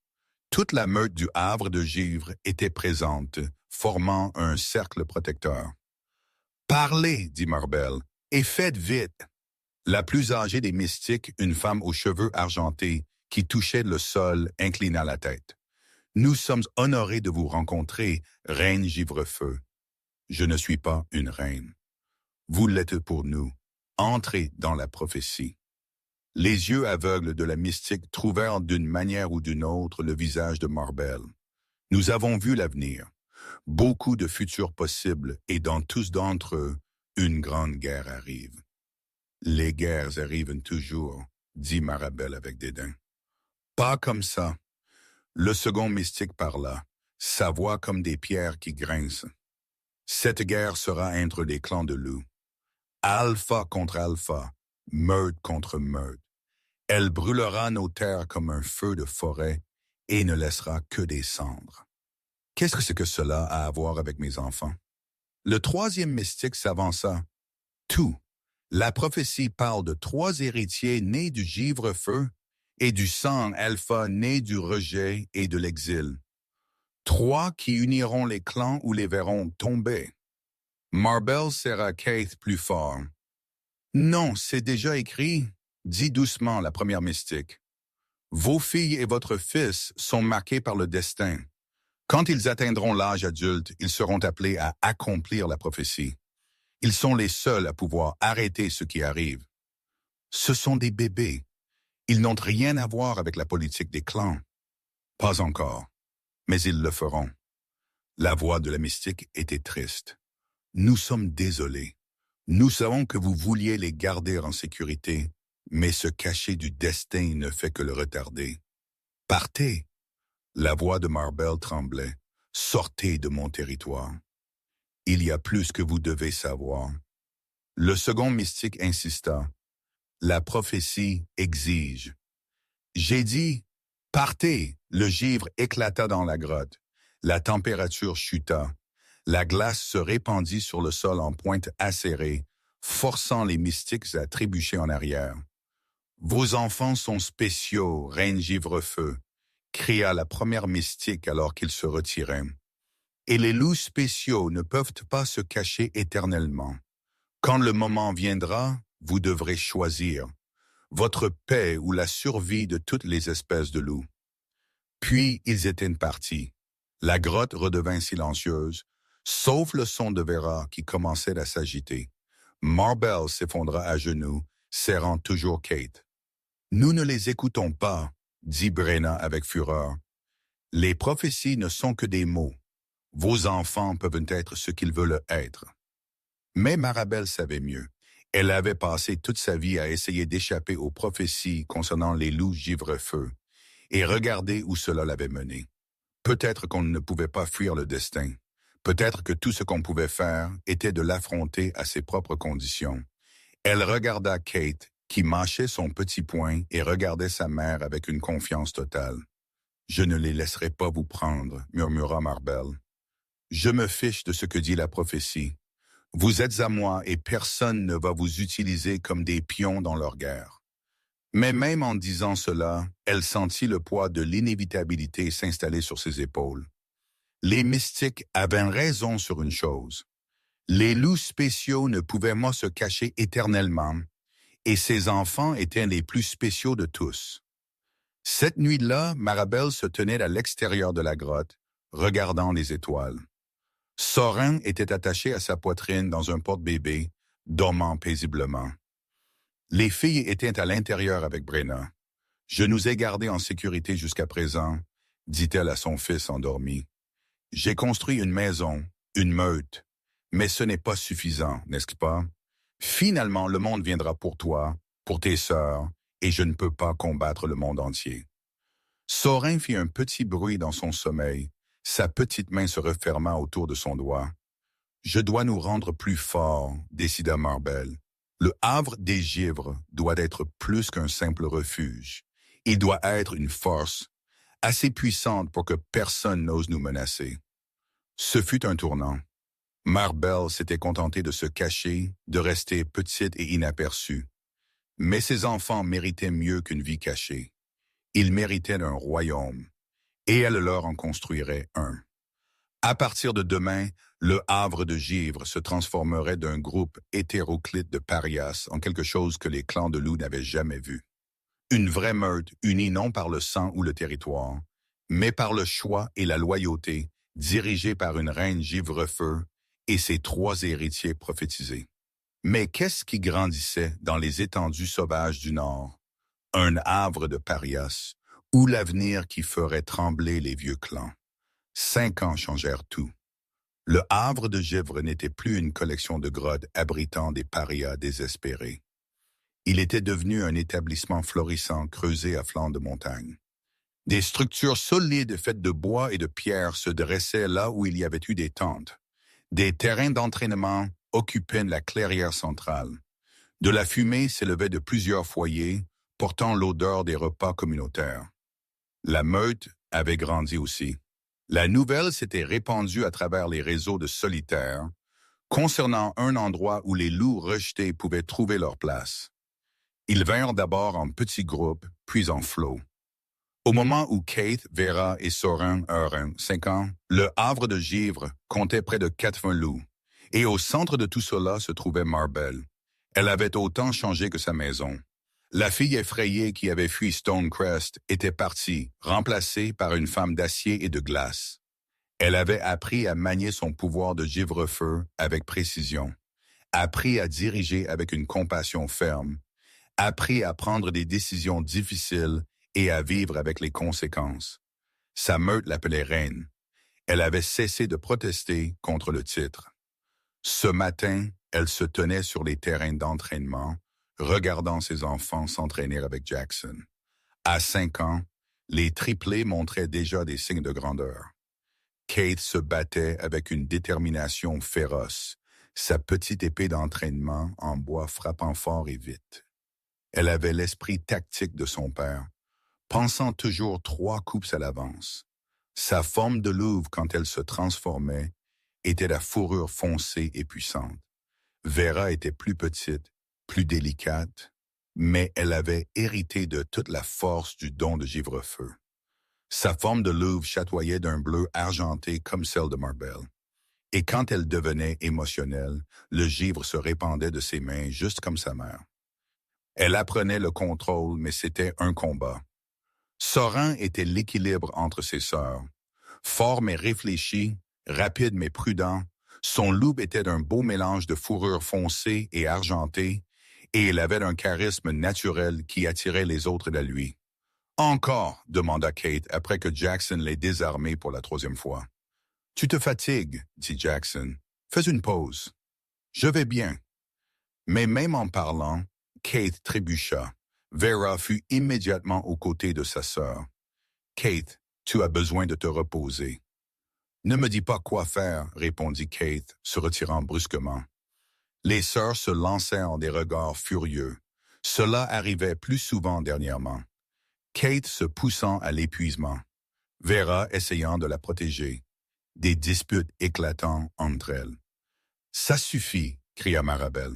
S1: Toute la meute du havre de givre était présente, formant un cercle protecteur. « Parlez, dit Marbel, et faites vite. » La plus âgée des mystiques, une femme aux cheveux argentés, qui touchait le sol, inclina la tête. « Nous sommes honorés de vous rencontrer, reine Givrefeu. Je ne suis pas une reine. Vous l'êtes pour nous. Entrez dans la prophétie. » Les yeux aveugles de la mystique trouvèrent d'une manière ou d'une autre le visage de Marbel. Nous avons vu l'avenir, beaucoup de futurs possibles, et dans tous d'entre eux, une grande guerre arrive. Les guerres arrivent toujours, dit Marbel avec dédain. Pas comme ça. Le second mystique parla, sa voix comme des pierres qui grincent. Cette guerre sera entre les clans de loups. Alpha contre alpha, meute contre meute. Elle brûlera nos terres comme un feu de forêt et ne laissera que des cendres. Qu'est-ce que c'est que cela a à voir avec mes enfants? Le troisième mystique s'avança. Tout. La prophétie parle de 3 héritiers nés du givre-feu et du sang alpha né du rejet et de l'exil. 3 qui uniront les clans ou les verront tomber. Marbel serra Kate plus fort. Non, c'est déjà écrit, dit doucement la première mystique. Vos filles et votre fils sont marqués par le destin. Quand ils atteindront l'âge adulte, ils seront appelés à accomplir la prophétie. Ils sont les seuls à pouvoir arrêter ce qui arrive. Ce sont des bébés. Ils n'ont rien à voir avec la politique des clans. Pas encore, mais ils le feront. La voix de la mystique était triste. Nous sommes désolés. Nous savons que vous vouliez les garder en sécurité, mais se cacher du destin ne fait que le retarder. Partez. La voix de Marbel tremblait. Sortez de mon territoire. Il y a plus que vous devez savoir. Le second mystique insista. La prophétie exige. J'ai dit, partez. Le givre éclata dans la grotte. La température chuta. La glace se répandit sur le sol en pointe acérée, forçant les mystiques à trébucher en arrière. Vos enfants sont spéciaux, reine Givrefeu, cria la première mystique alors qu'ils se retiraient. Et les loups spéciaux ne peuvent pas se cacher éternellement. Quand le moment viendra, vous devrez choisir votre paix ou la survie de toutes les espèces de loups. Puis ils étaient partis. La grotte redevint silencieuse, sauf le son de Vera qui commençait à s'agiter. Marbel s'effondra à genoux, serrant toujours Kate. « Nous ne les écoutons pas, » dit Brenna avec fureur. « Les prophéties ne sont que des mots. Vos enfants peuvent être ce qu'ils veulent être. » Mais Marbel savait mieux. Elle avait passé toute sa vie à essayer d'échapper aux prophéties concernant les loups Givrefeu, et regardez où cela l'avait menée. Peut-être qu'on ne pouvait pas fuir le destin. Peut-être que tout ce qu'on pouvait faire était de l'affronter à ses propres conditions. Elle regarda Kate, qui mâchait son petit poing et regardait sa mère avec une confiance totale. « Je ne les laisserai pas vous prendre, » murmura Marbel. « Je me fiche de ce que dit la prophétie. Vous êtes à moi et personne ne va vous utiliser comme des pions dans leur guerre. » Mais même en disant cela, elle sentit le poids de l'inévitabilité s'installer sur ses épaules. Les mystiques avaient raison sur une chose. Les loups spéciaux ne pouvaient pas se cacher éternellement, et ses enfants étaient les plus spéciaux de tous. Cette nuit-là, Marbel se tenait à l'extérieur de la grotte, regardant les étoiles. Saurin était attaché à sa poitrine dans un porte-bébé, dormant paisiblement. Les filles étaient à l'intérieur avec Brenna. « Je nous ai gardés en sécurité jusqu'à présent, » dit-elle à son fils endormi. « J'ai construit une maison, une meute, mais ce n'est pas suffisant, n'est-ce pas? Finalement, le monde viendra pour toi, pour tes sœurs, et je ne peux pas combattre le monde entier. » Saurin fit un petit bruit dans son sommeil. Sa petite main se referma autour de son doigt. « Je dois nous rendre plus forts, » décida Marbel. Le havre des givres doit être plus qu'un simple refuge. Il doit être une force, assez puissante pour que personne n'ose nous menacer. Ce fut un tournant. Marbelle s'était contentée de se cacher, de rester petite et inaperçue. Mais ses enfants méritaient mieux qu'une vie cachée. Ils méritaient un royaume, et elle leur en construirait un. À partir de demain, le havre de Givre se transformerait d'un groupe hétéroclite de parias en quelque chose que les clans de loups n'avaient jamais vu. Une vraie meute unie non par le sang ou le territoire, mais par le choix et la loyauté, dirigée par une reine Givrefeu et ses 3 héritiers prophétisés. Mais qu'est-ce qui grandissait dans les étendues sauvages du Nord? Un havre de parias, ou l'avenir qui ferait trembler les vieux clans. 5 ans changèrent tout. Le havre de Givre n'était plus une collection de grottes abritant des parias désespérés. Il était devenu un établissement florissant creusé à flanc de montagne. Des structures solides faites de bois et de pierre se dressaient là où il y avait eu des tentes. Des terrains d'entraînement occupaient la clairière centrale. De la fumée s'élevait de plusieurs foyers, portant l'odeur des repas communautaires. La meute avait grandi aussi. La nouvelle s'était répandue à travers les réseaux de solitaires, concernant un endroit où les loups rejetés pouvaient trouver leur place. Ils vinrent d'abord en petits groupes, puis en flots. Au moment où Kate, Vera et Sorin eurent 5 ans, le havre de Givre comptait près de 80 loups, et au centre de tout cela se trouvait Marbelle. Elle avait autant changé que sa maison. La fille effrayée qui avait fui Stonecrest était partie, remplacée par une femme d'acier et de glace. Elle avait appris à manier son pouvoir de Givrefeu avec précision, appris à diriger avec une compassion ferme, appris à prendre des décisions difficiles et à vivre avec les conséquences. Sa meute l'appelait reine. Elle avait cessé de protester contre le titre. Ce matin, elle se tenait sur les terrains d'entraînement, regardant ses enfants s'entraîner avec Jackson. À 5 ans, les triplés montraient déjà des signes de grandeur. Kate se battait avec une détermination féroce, sa petite épée d'entraînement en bois frappant fort et vite. Elle avait l'esprit tactique de son père, pensant toujours 3 coups à l'avance. Sa forme de louve, quand elle se transformait, était la fourrure foncée et puissante. Vera était plus petite, plus délicate, mais elle avait hérité de toute la force du don de Givrefeu. Sa forme de louve chatoyait d'un bleu argenté comme celle de Marbelle. Et quand elle devenait émotionnelle, le givre se répandait de ses mains juste comme sa mère. Elle apprenait le contrôle, mais c'était un combat. Sorin était l'équilibre entre ses sœurs. Fort mais réfléchi, rapide mais prudent, son loup était un beau mélange de fourrure foncée et argentée, et il avait un charisme naturel qui attirait les autres à lui. « Encore » demanda Kate après que Jackson l'ait désarmé pour la 3e fois. « Tu te fatigues » dit Jackson. « Fais une pause. »« Je vais bien. » Mais même en parlant, Kate trébucha. Vera fut immédiatement aux côtés de sa sœur. « Kate, tu as besoin de te reposer. »« Ne me dis pas quoi faire, » répondit Kate, se retirant brusquement. Les sœurs se lancèrent des regards furieux. Cela arrivait plus souvent dernièrement. Kate se poussant à l'épuisement. Vera essayant de la protéger. Des disputes éclatant entre elles. « Ça suffit, » cria Marabelle.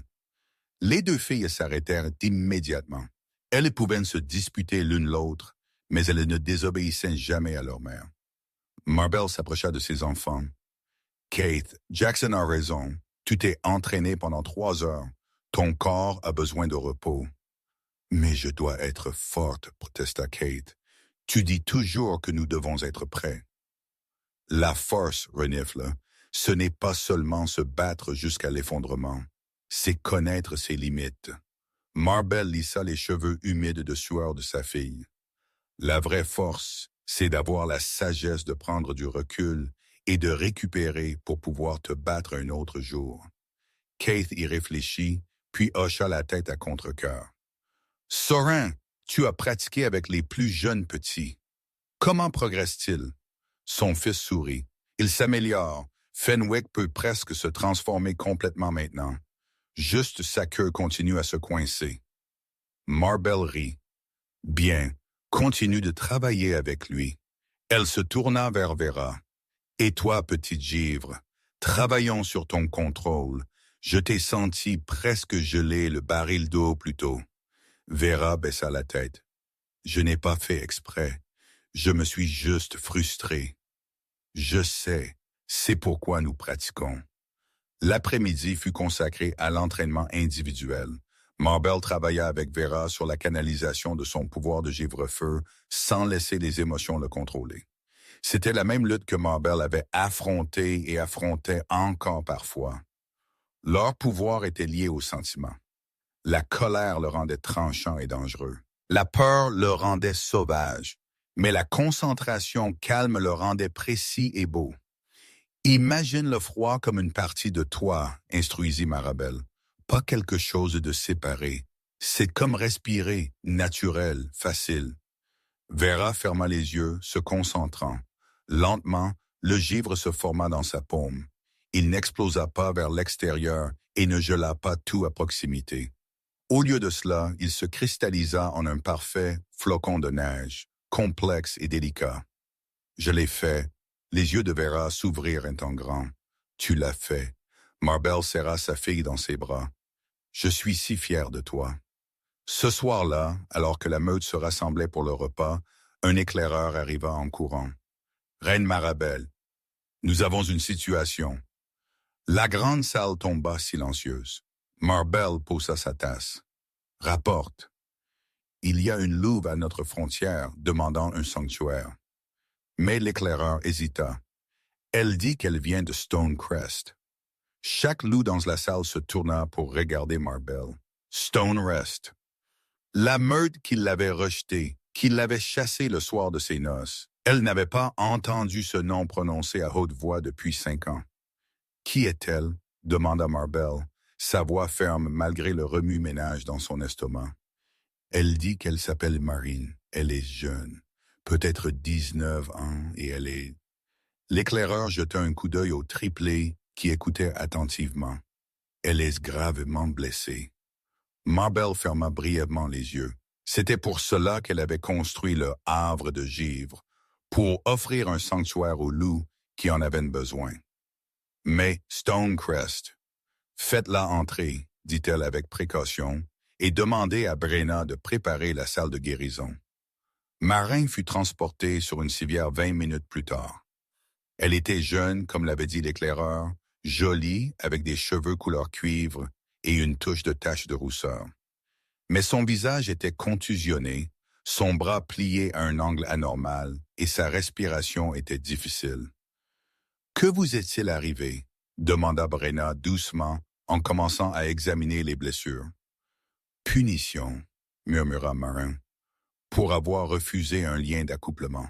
S1: Les 2 filles s'arrêtèrent immédiatement. Elles pouvaient se disputer l'une l'autre, mais elles ne désobéissaient jamais à leur mère. Marbelle s'approcha de ses enfants. « Kate, Jackson a raison. Tu t'es entraînée pendant 3 heures. Ton corps a besoin de repos. »« Mais je dois être forte, » protesta Kate. « Tu dis toujours que nous devons être prêts. » La force, renifle, ce n'est pas seulement se battre jusqu'à l'effondrement. C'est connaître ses limites. Marbelle lissa les cheveux humides de sueur de sa fille. La vraie force, c'est d'avoir la sagesse de prendre du recul et de récupérer pour pouvoir te battre un autre jour. Kate y réfléchit, puis hocha la tête à contre-cœur. « Sorin, tu as pratiqué avec les plus jeunes petits. Comment progresse-t-il? » Son fils sourit. « Il s'améliore. Fenwick peut presque se transformer complètement maintenant. Juste sa queue continue à se coincer. » Marbelle rit. « Bien, continue de travailler avec lui. » Elle se tourna vers Vera. « Et toi, petite givre, Travaillons sur ton contrôle. Je t'ai senti presque geler le baril d'eau plus tôt. Vera baissa la tête. Je n'ai pas fait exprès. Je me suis juste frustré. Je sais, c'est pourquoi nous pratiquons. L'après-midi fut consacré à l'entraînement individuel. Marbell travailla avec Vera sur la canalisation de son pouvoir de givre-feu sans laisser les émotions le contrôler. C'était la même lutte que Marbell avait affrontée et affrontait encore parfois. Leur pouvoir était lié au sentiment. La colère le rendait tranchant et dangereux. La peur le rendait sauvage, mais la concentration calme le rendait précis et beau. Imagine le froid comme une partie de toi, instruisit Marabelle. Pas quelque chose de séparé. C'est comme respirer, naturel, facile. Vera ferma les yeux, se concentrant. Lentement, le givre se forma dans sa paume. Il n'explosa pas vers l'extérieur et ne gela pas tout à proximité. Au lieu de cela, il se cristallisa en un parfait flocon de neige, complexe et délicat. Je l'ai fait. Les yeux de Vera s'ouvrirent un temps grand. Tu l'as fait. Marbell serra sa fille dans ses bras. Je suis si fier de toi. Ce soir-là, alors que la meute se rassemblait pour le repas, un éclaireur arriva en courant. Reine Marabelle, nous avons une situation. La grande salle tomba silencieuse. Marbell poussa sa tasse. Rapporte. Il y a une louve à notre frontière demandant un sanctuaire. Mais l'éclaireur hésita. Elle dit qu'elle vient de Stonecrest. Chaque loup dans la salle se tourna pour regarder Marbell. Stonecrest. La meute qui l'avait rejetée, qui l'avait chassée le soir de ses noces. Elle n'avait pas entendu ce nom prononcé à haute voix depuis 5 ans. Qui est-elle? Demanda Marbell, sa voix ferme malgré le remue-ménage dans son estomac. Elle dit qu'elle s'appelle Marine. Elle est jeune. Peut-être 19 ans et elle est... L'éclaireur jeta un coup d'œil au triplé qui écoutait attentivement. Elle est gravement blessée. Marbell ferma brièvement les yeux. C'était pour cela qu'elle avait construit le havre de givre, pour offrir un sanctuaire aux loups qui en avaient besoin. Mais Stonecrest, faites-la entrer, dit-elle avec précaution, et demandez à Brenna de préparer la salle de guérison. Marin fut transportée sur une civière 20 minutes plus tard. Elle était jeune, comme l'avait dit l'éclaireur, jolie, avec des cheveux couleur cuivre et une touche de tache de rousseur. Mais son visage était contusionné, son bras plié à un angle anormal et sa respiration était difficile. « Que vous est-il arrivé? » demanda Brenna doucement en commençant à examiner les blessures. « Punition, » murmura Marin, « pour avoir refusé un lien d'accouplement. »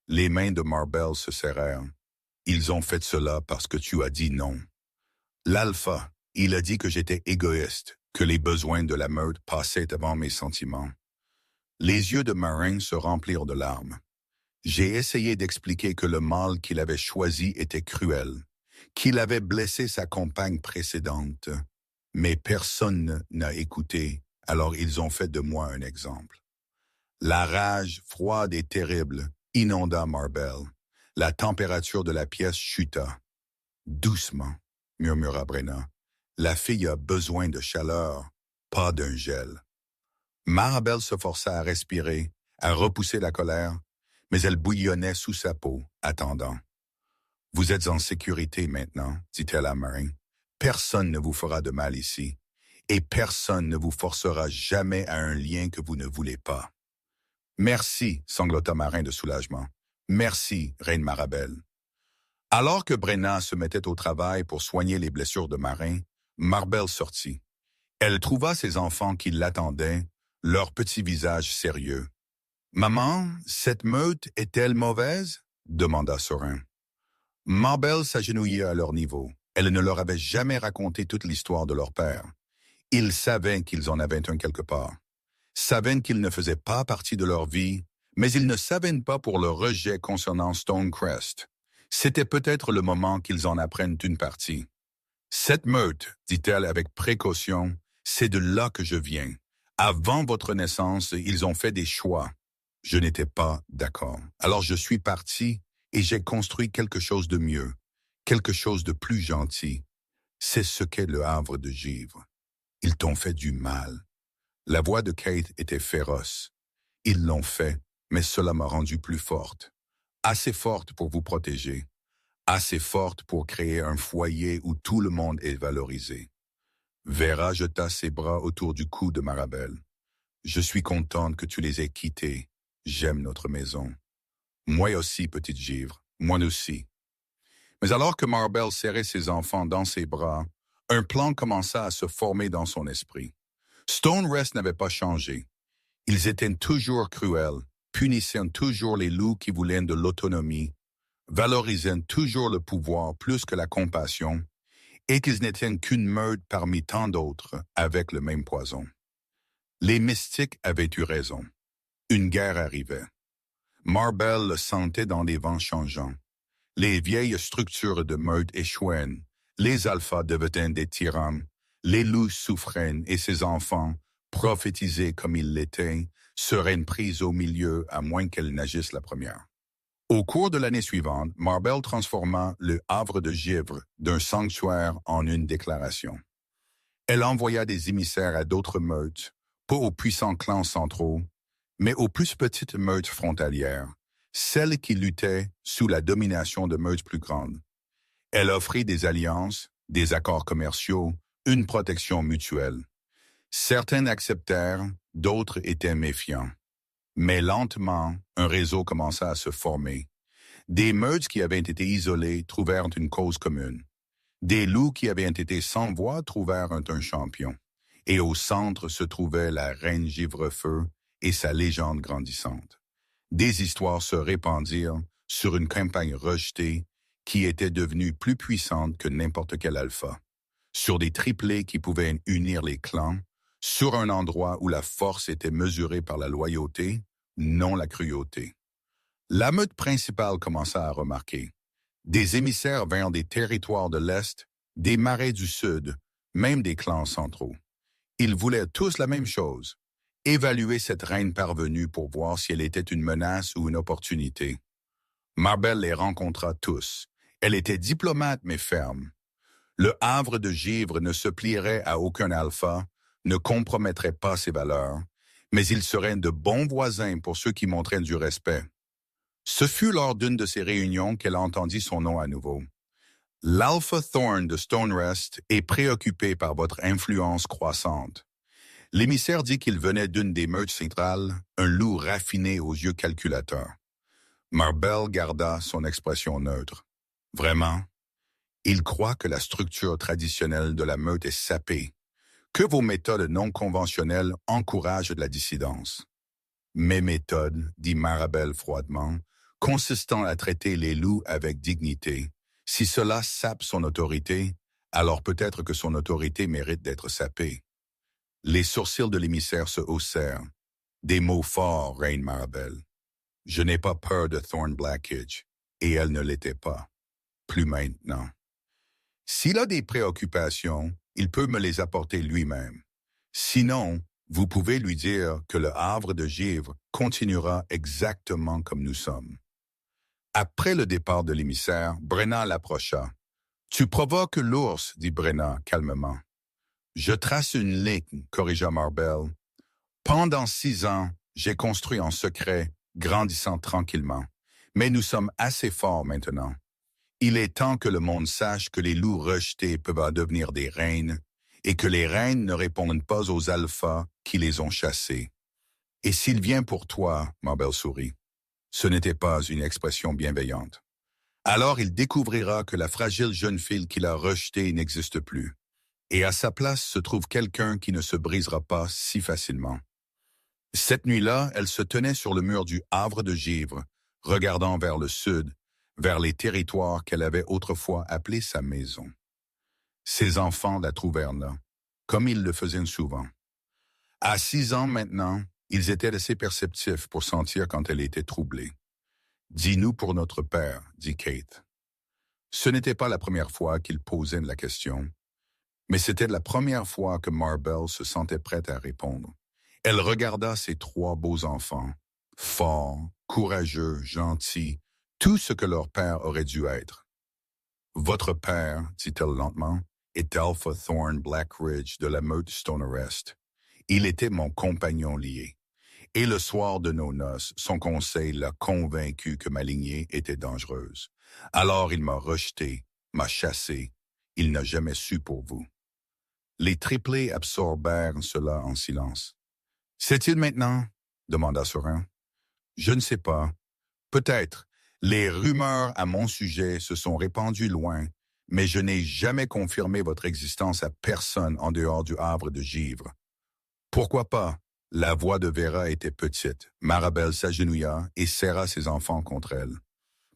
S1: Les mains de Marbell se serrèrent. « Ils ont fait cela parce que tu as dit non. » L'alpha, il a dit que j'étais égoïste, que les besoins de la meute passaient avant mes sentiments. Les yeux de Marin se remplirent de larmes. J'ai essayé d'expliquer que le mal qu'il avait choisi était cruel, qu'il avait blessé sa compagne précédente, mais personne n'a écouté, alors ils ont fait de moi un exemple. La rage froide et terrible inonda Marbell. La température de la pièce chuta. « Doucement, » murmura Brenna. « La fille a besoin de chaleur, pas d'un gel. » Marabelle se força à respirer, à repousser la colère, mais elle bouillonnait sous sa peau, attendant. « Vous êtes en sécurité maintenant, » dit-elle à Marin. « Personne ne vous fera de mal ici, et personne ne vous forcera jamais à un lien que vous ne voulez pas. »« Merci, » sanglota Marin de soulagement. « Merci, Reine Marabelle. » Alors que Brenna se mettait au travail pour soigner les blessures de Marin, Marbell sortit. Elle trouva ses enfants qui l'attendaient, leurs petits visages sérieux. « Maman, cette meute est-elle mauvaise? » demanda Sorin. Marbell s'agenouilla à leur niveau. Elle ne leur avait jamais raconté toute l'histoire de leur père. Ils savaient qu'ils en avaient un quelque part. Savaient qu'ils ne faisaient pas partie de leur vie, mais ils ne savaient pas pour le rejet concernant Stonecrest. C'était peut-être le moment qu'ils en apprennent une partie. « Cette meute, dit-elle avec précaution, c'est de là que je viens. Avant votre naissance, ils ont fait des choix. Je n'étais pas d'accord. Alors je suis parti et j'ai construit quelque chose de mieux, quelque chose de plus gentil. C'est ce qu'est le havre de givre. Ils t'ont fait du mal. La voix de Kate était féroce. Ils l'ont fait, mais cela m'a rendue plus forte. Assez forte pour vous protéger. Assez forte pour créer un foyer où tout le monde est valorisé. Vera jeta ses bras autour du cou de Marabelle. Je suis contente que tu les aies quittés. J'aime notre maison. Moi aussi, petite givre. Moi aussi. Mais alors que Marabelle serrait ses enfants dans ses bras, un plan commença à se former dans son esprit. Stone Rest n'avait pas changé. Ils étaient toujours cruels, punissant toujours les loups qui voulaient de l'autonomie, valorisant toujours le pouvoir plus que la compassion, et qu'ils n'étaient qu'une meute parmi tant d'autres avec le même poison. Les mystiques avaient eu raison. Une guerre arrivait. Marabelle le sentait dans les vents changeants. Les vieilles structures de meute échouaient. Les alphas devenaient des tyrans. Les loups souffraient et ses enfants, prophétisés comme ils l'étaient, seraient pris au milieu à moins qu'elle n'agisse la première. Au cours de l'année suivante, Marabelle transforma le havre de givre d'un sanctuaire en une déclaration. Elle envoya des émissaires à d'autres meutes, pas aux puissants clans centraux, mais aux plus petites meutes frontalières, celles qui luttaient sous la domination de meutes plus grandes. Elle offrit des alliances, des accords commerciaux, une protection mutuelle. Certains acceptèrent, d'autres étaient méfiants. Mais lentement, un réseau commença à se former. Des meutes qui avaient été isolées trouvèrent une cause commune. Des loups qui avaient été sans voix trouvèrent un champion. Et au centre se trouvait la reine Givrefeu et sa légende grandissante. Des histoires se répandirent sur une campagne rejetée qui était devenue plus puissante que n'importe quel alpha, sur des triplés qui pouvaient unir les clans, sur un endroit où la force était mesurée par la loyauté, non la cruauté. La meute principale commença à remarquer. Des émissaires vinrent des territoires de l'Est, des marais du Sud, même des clans centraux. Ils voulaient tous la même chose, évaluer cette reine parvenue pour voir si elle était une menace ou une opportunité. Marabelle les rencontra tous. Elle était diplomate mais ferme. Le havre de givre ne se plierait à aucun alpha, ne compromettrait pas ses valeurs, mais il serait de bons voisins pour ceux qui montraient du respect. Ce fut lors d'une de ces réunions qu'elle entendit son nom à nouveau. L'Alpha Thorn de Stone Rest est préoccupé par votre influence croissante. L'émissaire dit qu'il venait d'une des meutes centrales, un loup raffiné aux yeux calculateurs. Marabelle garda son expression neutre. Vraiment, il croit que la structure traditionnelle de la meute est sapée, que vos méthodes non conventionnelles encouragent de la dissidence. Mes méthodes, dit Marabelle froidement, consistant à traiter les loups avec dignité. Si cela sape son autorité, alors peut-être que son autorité mérite d'être sapée. Les sourcils de l'émissaire se haussèrent. Des mots forts, reine Marabelle. Je n'ai pas peur de Thorn Blackidge, et elle ne l'était pas. Plus maintenant. S'il a des préoccupations, il peut me les apporter lui-même. Sinon, vous pouvez lui dire que le havre de givre continuera exactement comme nous sommes. Après le départ de l'émissaire, Brenna l'approcha. « Tu provoques l'ours, dit Brenna calmement. »« Je trace une ligne, corrigea Marabelle. Pendant 6 ans, j'ai construit en secret, grandissant tranquillement. Mais nous sommes assez forts maintenant. Il est temps que le monde sache que les loups rejetés peuvent devenir des reines et que les reines ne répondent pas aux alphas qui les ont chassés. Et s'il vient pour toi, Marabelle sourit, ce n'était pas une expression bienveillante. Alors il découvrira que la fragile jeune fille qu'il a rejetée n'existe plus. Et à sa place se trouve quelqu'un qui ne se brisera pas si facilement. Cette nuit-là, elle se tenait sur le mur du havre de givre, regardant vers le sud, vers les territoires qu'elle avait autrefois appelés sa maison. Ses enfants la trouvèrent là, comme ils le faisaient souvent. À 6 ans maintenant, ils étaient assez perceptifs pour sentir quand elle était troublée. « Dis-nous pour notre père, » dit Kate. Ce n'était pas la première fois qu'il posait la question, mais c'était la première fois que Marabelle se sentait prête à répondre. Elle regarda ses 3 beaux enfants, forts, courageux, gentils, tout ce que leur père aurait dû être. Votre père, dit-elle lentement, est Alpha Thorn Blackridge de la meute Stoner Rest. Il était mon compagnon lié. Et le soir de nos noces, son conseil l'a convaincu que ma lignée était dangereuse. Alors il m'a rejeté, m'a chassé. Il n'a jamais su pour vous. Les triplés absorbèrent cela en silence. « Sait-il maintenant? » demanda Sorin. « Je ne sais pas. Peut-être. Les rumeurs à mon sujet se sont répandues loin, mais je n'ai jamais confirmé votre existence à personne en dehors du havre de Givre. Pourquoi pas? La voix de Vera était petite. Marabelle s'agenouilla et serra ses enfants contre elle.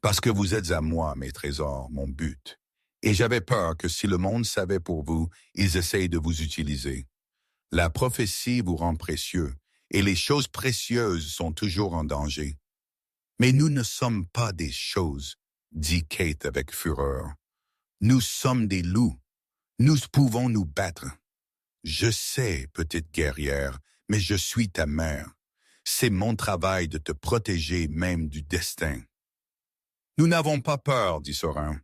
S1: Parce que vous êtes à moi, mes trésors, mon but. Et j'avais peur que si le monde savait pour vous, ils essayent de vous utiliser. La prophétie vous rend précieux, et les choses précieuses sont toujours en danger. Mais nous ne sommes pas des choses, dit Kate avec fureur. Nous sommes des loups. Nous pouvons nous battre. Je sais, petite guerrière, mais je suis ta mère. C'est mon travail de te protéger même du destin. Nous n'avons pas peur, dit Sorin.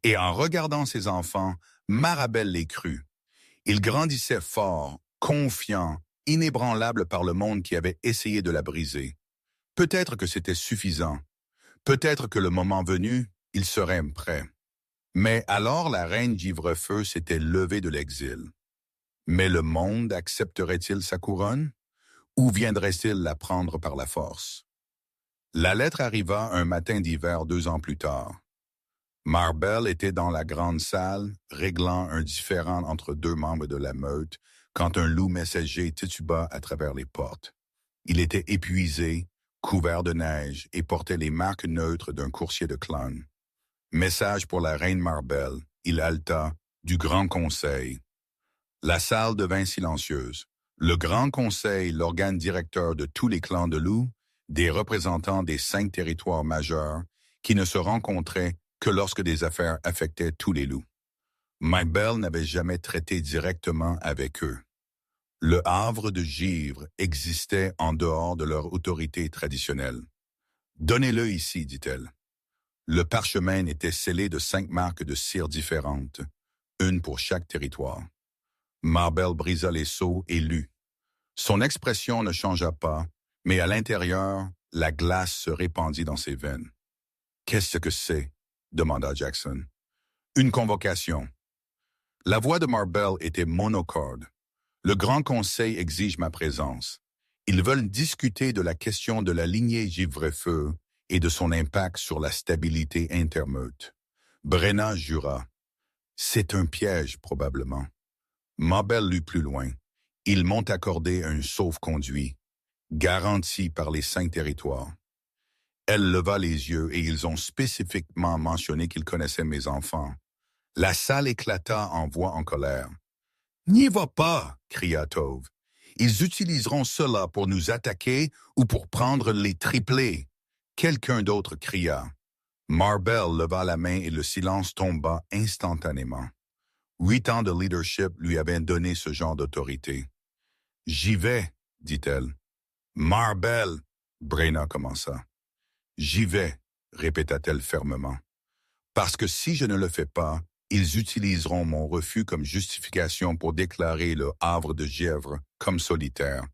S1: Et en regardant ses enfants, Marabelle les crut. Ils grandissaient forts, confiants, inébranlables par le monde qui avait essayé de la briser. Peut-être que c'était suffisant. Peut-être que le moment venu, ils seraient prêts. Mais alors la reine d'Ivrefeu s'était levée de l'exil. Mais le monde accepterait-il sa couronne? Ou viendrait-il la prendre par la force? La lettre arriva un matin d'hiver 2 ans plus tard. Marbelle était dans la grande salle, réglant un différend entre 2 membres de la meute, quand un loup messager tituba à travers les portes. Il était épuisé, couvert de neige, et portait les marques neutres d'un coursier de clan. Message pour la reine Marbelle, il haleta, du Grand Conseil. La salle devint silencieuse. Le Grand Conseil, l'organe directeur de tous les clans de loups, des représentants des 5 territoires majeurs, qui ne se rencontraient que lorsque des affaires affectaient tous les loups. Marbelle n'avait jamais traité directement avec eux. Le havre de Givre existait en dehors de leur autorité traditionnelle. « Donnez-le ici, dit-elle. » Le parchemin était scellé de 5 marques de cire différentes, une pour chaque territoire. Marbelle brisa les sceaux et lut. Son expression ne changea pas, mais à l'intérieur, la glace se répandit dans ses veines. « Qu'est-ce que c'est? » demanda Jackson. « Une convocation. » La voix de Marbelle était monocorde. « Le Grand Conseil exige ma présence. Ils veulent discuter de la question de la lignée Givrefeu et de son impact sur la stabilité intermeute. » Brenna jura. « C'est un piège, probablement. » Marbelle lut plus loin. « Ils m'ont accordé un sauf-conduit, garanti par les 5 territoires. » Elle leva les yeux et ils ont spécifiquement mentionné qu'ils connaissaient mes enfants. La salle éclata en voix en colère. « N'y va pas, cria Tove. Ils utiliseront cela pour nous attaquer ou pour prendre les triplés. Quelqu'un d'autre cria. Marbelle leva la main et le silence tomba instantanément. 8 ans de leadership lui avaient donné ce genre d'autorité. « J'y vais, dit-elle. »« Marbelle, » Brenna commença. « J'y vais, » répéta-t-elle fermement. « Parce que si je ne le fais pas, ils utiliseront mon refus comme justification pour déclarer le havre de Givre comme solitaire.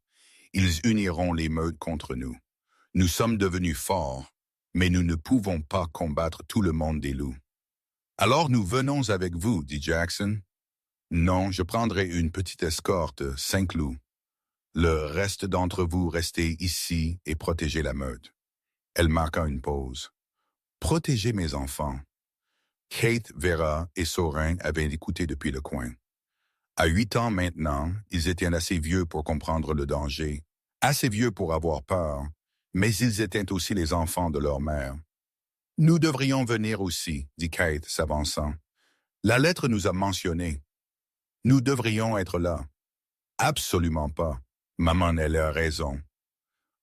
S1: Ils uniront les meutes contre nous. Nous sommes devenus forts, mais nous ne pouvons pas combattre tout le monde des loups. »« Alors nous venons avec vous, dit Jackson. »« Non, je prendrai une petite escorte, 5 loups. Le reste d'entre vous restez ici et protégez la meute. » Elle marqua une pause. « Protégez mes enfants. » Kate, Vera et Sorin avaient écouté depuis le coin. À 8 ans maintenant, ils étaient assez vieux pour comprendre le danger, assez vieux pour avoir peur, mais ils étaient aussi les enfants de leur mère. « Nous devrions venir aussi, dit Kate, s'avançant. La lettre nous a mentionnés. Nous devrions être là. »« Absolument pas. Maman, elle a raison. »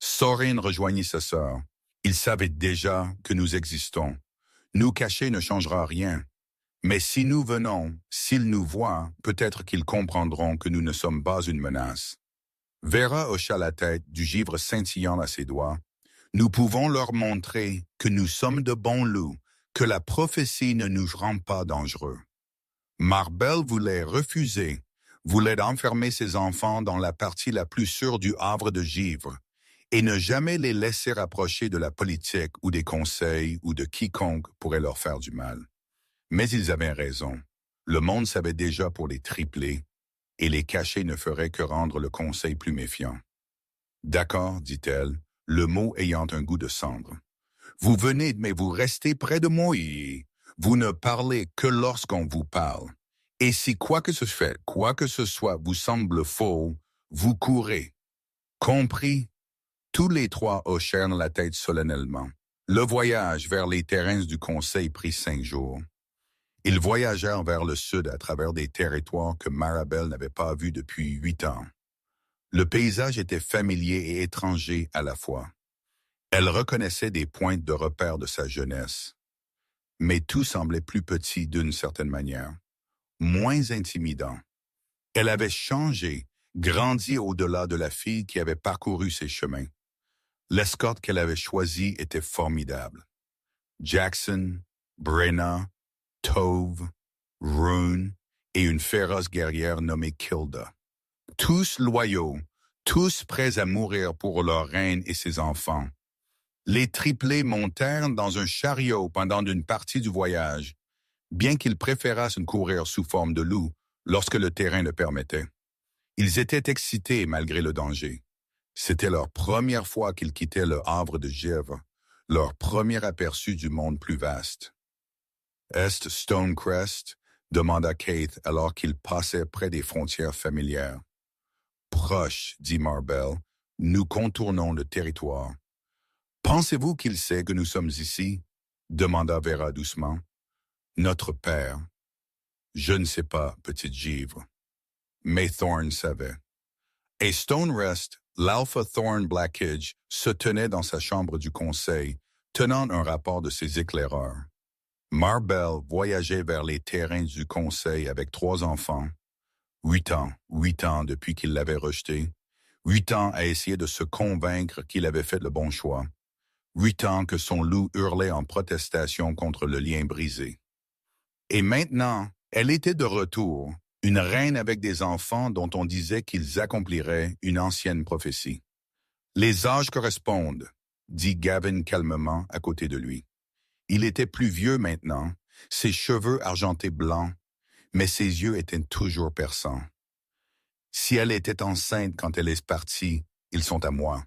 S1: Sorin rejoignit sa sœur. Ils savaient déjà que nous existons. Nous cacher ne changera rien. Mais si nous venons, s'ils nous voient, peut-être qu'ils comprendront que nous ne sommes pas une menace. Vera hocha la tête, du givre scintillant à ses doigts. Nous pouvons leur montrer que nous sommes de bons loups, que la prophétie ne nous rend pas dangereux. Marbel voulait refuser, voulait enfermer ses enfants dans la partie la plus sûre du havre de givre et ne jamais les laisser approcher de la politique ou des conseils ou de quiconque pourrait leur faire du mal. Mais ils avaient raison. Le monde savait déjà pour les tripler, et les cacher ne ferait que rendre le conseil plus méfiant. D'accord, dit-elle, le mot ayant un goût de cendre. Vous venez, mais vous restez près de moi et vous ne parlez que lorsqu'on vous parle. Et si quoi que ce soit vous semble faux, vous courez. Compris? Tous les trois hochèrent la tête solennellement. Le voyage vers les terrains du conseil prit 5 jours. Ils voyagèrent vers le sud à travers des territoires que Marabel n'avait pas vus depuis 8 ans. Le paysage était familier et étranger à la fois. Elle reconnaissait des pointes de repère de sa jeunesse. Mais tout semblait plus petit d'une certaine manière, moins intimidant. Elle avait changé, grandi au-delà de la fille qui avait parcouru ses chemins. L'escorte qu'elle avait choisie était formidable. Jackson, Brenna, Tove, Rune et une féroce guerrière nommée Kilda. Tous loyaux, tous prêts à mourir pour leur reine et ses enfants. Les triplés montèrent dans un chariot pendant une partie du voyage, bien qu'ils préférassent courir sous forme de loup lorsque le terrain le permettait. Ils étaient excités malgré le danger. C'était leur première fois qu'ils quittaient le havre de Givre, leur premier aperçu du monde plus vaste. « Est Stonecrest ?» demanda Kate alors qu'ils passaient près des frontières familières. « Proche, dit Marbel, nous contournons le territoire. »« Pensez-vous qu'il sait que nous sommes ici ?» demanda Vera doucement. « Notre père. »« Je ne sais pas, petite givre. » Mais Thorn savait. Et Stonerest, l'Alpha Thorn Blackidge, se tenait dans sa chambre du conseil, tenant un rapport de ses éclaireurs. Marbel voyageait vers les terrains du conseil avec 3 enfants. 8 ans depuis qu'il l'avait rejeté. 8 ans à essayer de se convaincre qu'il avait fait le bon choix. 8 ans que son loup hurlait en protestation contre le lien brisé. Et maintenant, elle était de retour, une reine avec des enfants dont on disait qu'ils accompliraient une ancienne prophétie. « Les âges correspondent, » dit Gavin calmement à côté de lui. Il était plus vieux maintenant, ses cheveux argentés blancs, mais ses yeux étaient toujours perçants. Si elle était enceinte quand elle est partie, ils sont à moi.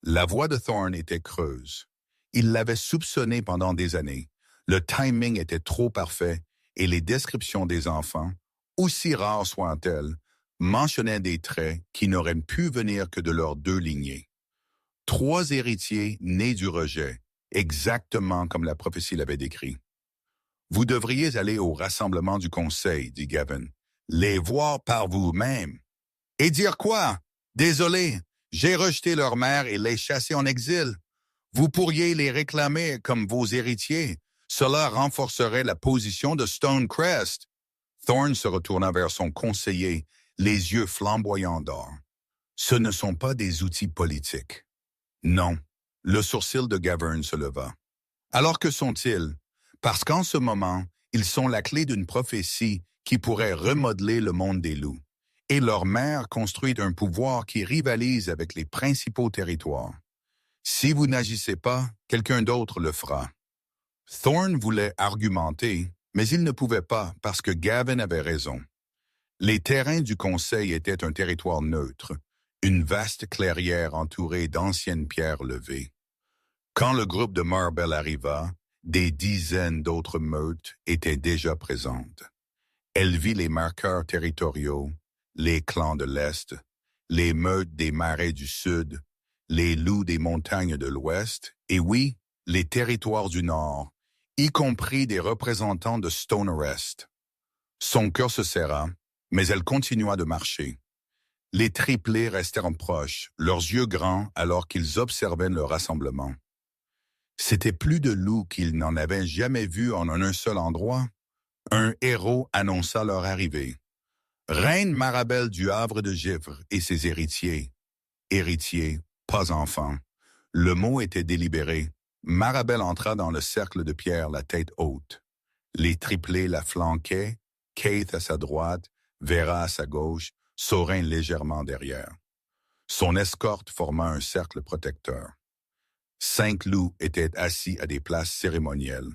S1: La voix de Thorn était creuse. Il l'avait soupçonné pendant des années. Le timing était trop parfait et les descriptions des enfants, aussi rares soient-elles, mentionnaient des traits qui n'auraient pu venir que de leurs 2 lignées. 3 héritiers nés du rejet, exactement comme la prophétie l'avait décrit. « Vous devriez aller au rassemblement du conseil, dit Gavin. Les voir par vous-même. Et dire quoi? Désolé, j'ai rejeté leur mère et les chassé en exil. Vous pourriez les réclamer comme vos héritiers. Cela renforcerait la position de Stonecrest. » Thorn se retourna vers son conseiller, les yeux flamboyants d'or. « Ce ne sont pas des outils politiques. » Non. Le sourcil de Gavin se leva. « Alors que sont-ils? Parce qu'en ce moment, ils sont la clé d'une prophétie qui pourrait remodeler le monde des loups. Et leur mère construit un pouvoir qui rivalise avec les principaux territoires. Si vous n'agissez pas, quelqu'un d'autre le fera. » Thorn voulait argumenter, mais il ne pouvait pas parce que Gavin avait raison. Les terrains du conseil étaient un territoire neutre, une vaste clairière entourée d'anciennes pierres levées. Quand le groupe de Marbel arriva, des dizaines d'autres meutes étaient déjà présentes. Elle vit les marqueurs territoriaux, les clans de l'Est, les meutes des marais du Sud, les loups des montagnes de l'Ouest, et oui, les territoires du Nord, y compris des représentants de Stonerest. Son cœur se serra, mais elle continua de marcher. Les triplés restèrent proches, leurs yeux grands alors qu'ils observaient le rassemblement. C'était plus de loups qu'ils n'en avaient jamais vus en un seul endroit. Un héros annonça leur arrivée. Reine Marabel du Havre de Givre et ses héritiers. Héritiers, pas enfants. Le mot était délibéré. Marabelle entra dans le cercle de pierre la tête haute. Les triplés la flanquaient, Keith à sa droite, Vera à sa gauche, Sorin légèrement derrière. Son escorte forma un cercle protecteur. 5 loups étaient assis à des places cérémonielles.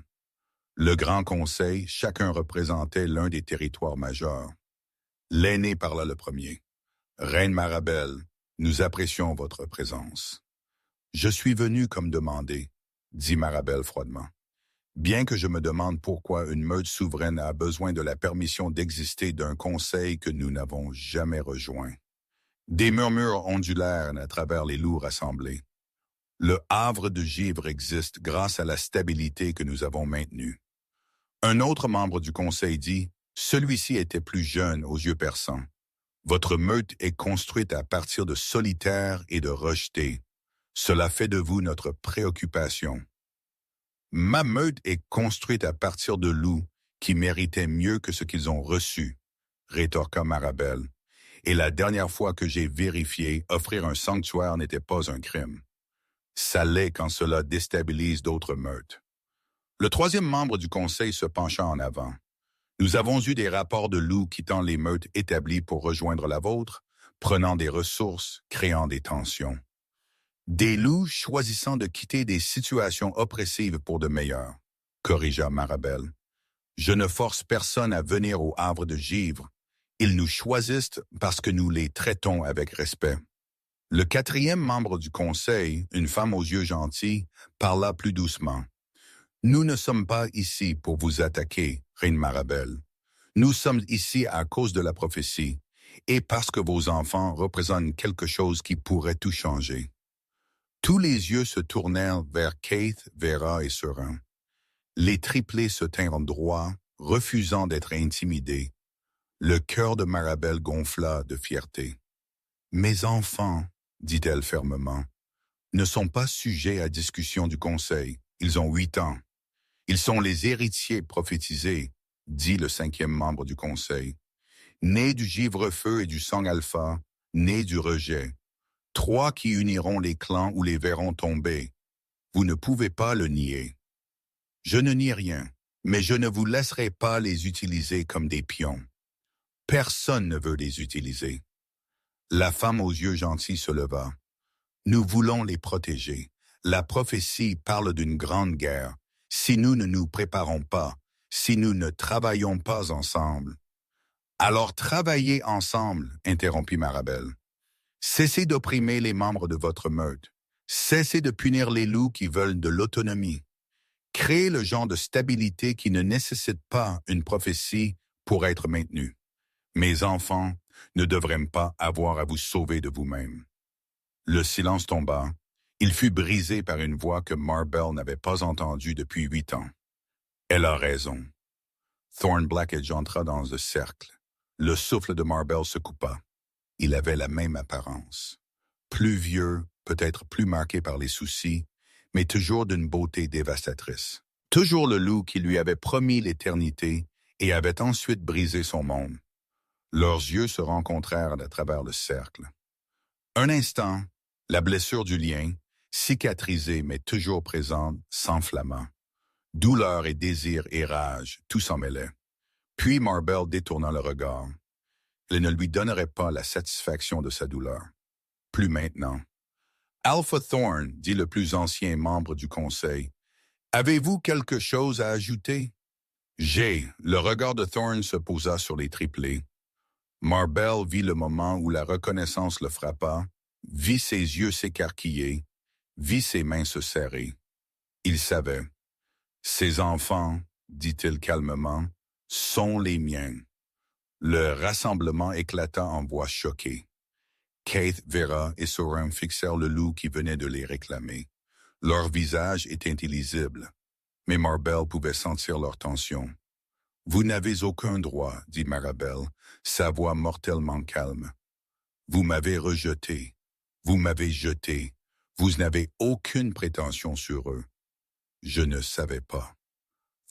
S1: Le Grand Conseil, chacun représentait l'un des territoires majeurs. L'aîné parla le premier. « Reine Marabelle, nous apprécions votre présence. »« Je suis venu comme demandé, » dit Marabelle froidement. « Bien que je me demande pourquoi une meute souveraine a besoin de la permission d'exister d'un conseil que nous n'avons jamais rejoint. » Des murmures ondulèrent à travers les loups rassemblés. Le havre de givre existe grâce à la stabilité que nous avons maintenue. Un autre membre du conseil dit, « Celui-ci était plus jeune aux yeux perçants. Votre meute est construite à partir de solitaires et de rejetés. Cela fait de vous notre préoccupation. » « Ma meute est construite à partir de loups qui méritaient mieux que ce qu'ils ont reçu, » rétorqua Marabelle. « Et la dernière fois que j'ai vérifié, offrir un sanctuaire n'était pas un crime. Ça l'est quand cela déstabilise d'autres meutes. » Le troisième membre du conseil se pencha en avant. « Nous avons eu des rapports de loups quittant les meutes établies pour rejoindre la vôtre, prenant des ressources, créant des tensions. Des loups choisissant de quitter des situations oppressives pour de meilleures, » corrigea Marabelle. « Je ne force personne à venir au havre de givre. Ils nous choisissent parce que nous les traitons avec respect. » Le quatrième membre du conseil, une femme aux yeux gentils, parla plus doucement. « Nous ne sommes pas ici pour vous attaquer, Reine Marabelle. Nous sommes ici à cause de la prophétie et parce que vos enfants représentent quelque chose qui pourrait tout changer. » Tous les yeux se tournèrent vers Keith, Vera et Sorin. Les triplés se tinrent droit, refusant d'être intimidés. Le cœur de Marabelle gonfla de fierté. « Mes enfants, » dit-elle fermement, « ne sont pas sujets à discussion du conseil. Ils ont 8 ans. Ils sont les héritiers prophétisés, » dit le 5e membre du conseil. « Nés du givre-feu et du sang alpha, nés du rejet. 3 qui uniront les clans ou les verront tomber. Vous ne pouvez pas le nier. Je ne nie rien, mais je ne vous laisserai pas les utiliser comme des pions. Personne ne veut les utiliser. » La femme aux yeux gentils se leva. « Nous voulons les protéger. La prophétie parle d'une grande guerre. Si nous ne nous préparons pas, si nous ne travaillons pas ensemble. »« Alors travaillez ensemble, » interrompit Marabelle. « Cessez d'opprimer les membres de votre meute. Cessez de punir les loups qui veulent de l'autonomie. Créez le genre de stabilité qui ne nécessite pas une prophétie pour être maintenue. Mes enfants ne devraient pas avoir à vous sauver de vous-même. » Le silence tomba. Il fut brisé par une voix que Marabelle n'avait pas entendue depuis 8 ans. « Elle a raison. » Thorn Blackidge entra dans le cercle. Le souffle de Marabelle se coupa. Il avait la même apparence. Plus vieux, peut-être plus marqué par les soucis, mais toujours d'une beauté dévastatrice. Toujours le loup qui lui avait promis l'éternité et avait ensuite brisé son monde. Leurs yeux se rencontrèrent à travers le cercle. Un instant, la blessure du lien, cicatrisée mais toujours présente, s'enflamma. Douleur et désir et rage, tout s'en mêlait. Puis Marabelle détourna le regard. Elle ne lui donnerait pas la satisfaction de sa douleur. Plus maintenant. « Alpha Thorn, » dit le plus ancien membre du conseil, « avez-vous quelque chose à ajouter? » « J'ai. » Le regard de Thorn se posa sur les triplés. Marabelle vit le moment où la reconnaissance le frappa, vit ses yeux s'écarquiller, vit ses mains se serrer. Il savait. « Ces enfants, » dit-il calmement, « sont les miens. » Le rassemblement éclata en voix choquée. Keith, Vera et Sorin fixèrent le loup qui venait de les réclamer. Leur visage était illisible, mais Marabelle pouvait sentir leur tension. « Vous n'avez aucun droit, » dit Marabelle, sa voix mortellement calme. « Vous m'avez rejeté. Vous m'avez jeté. Vous n'avez aucune prétention sur eux. » « Je ne savais pas. »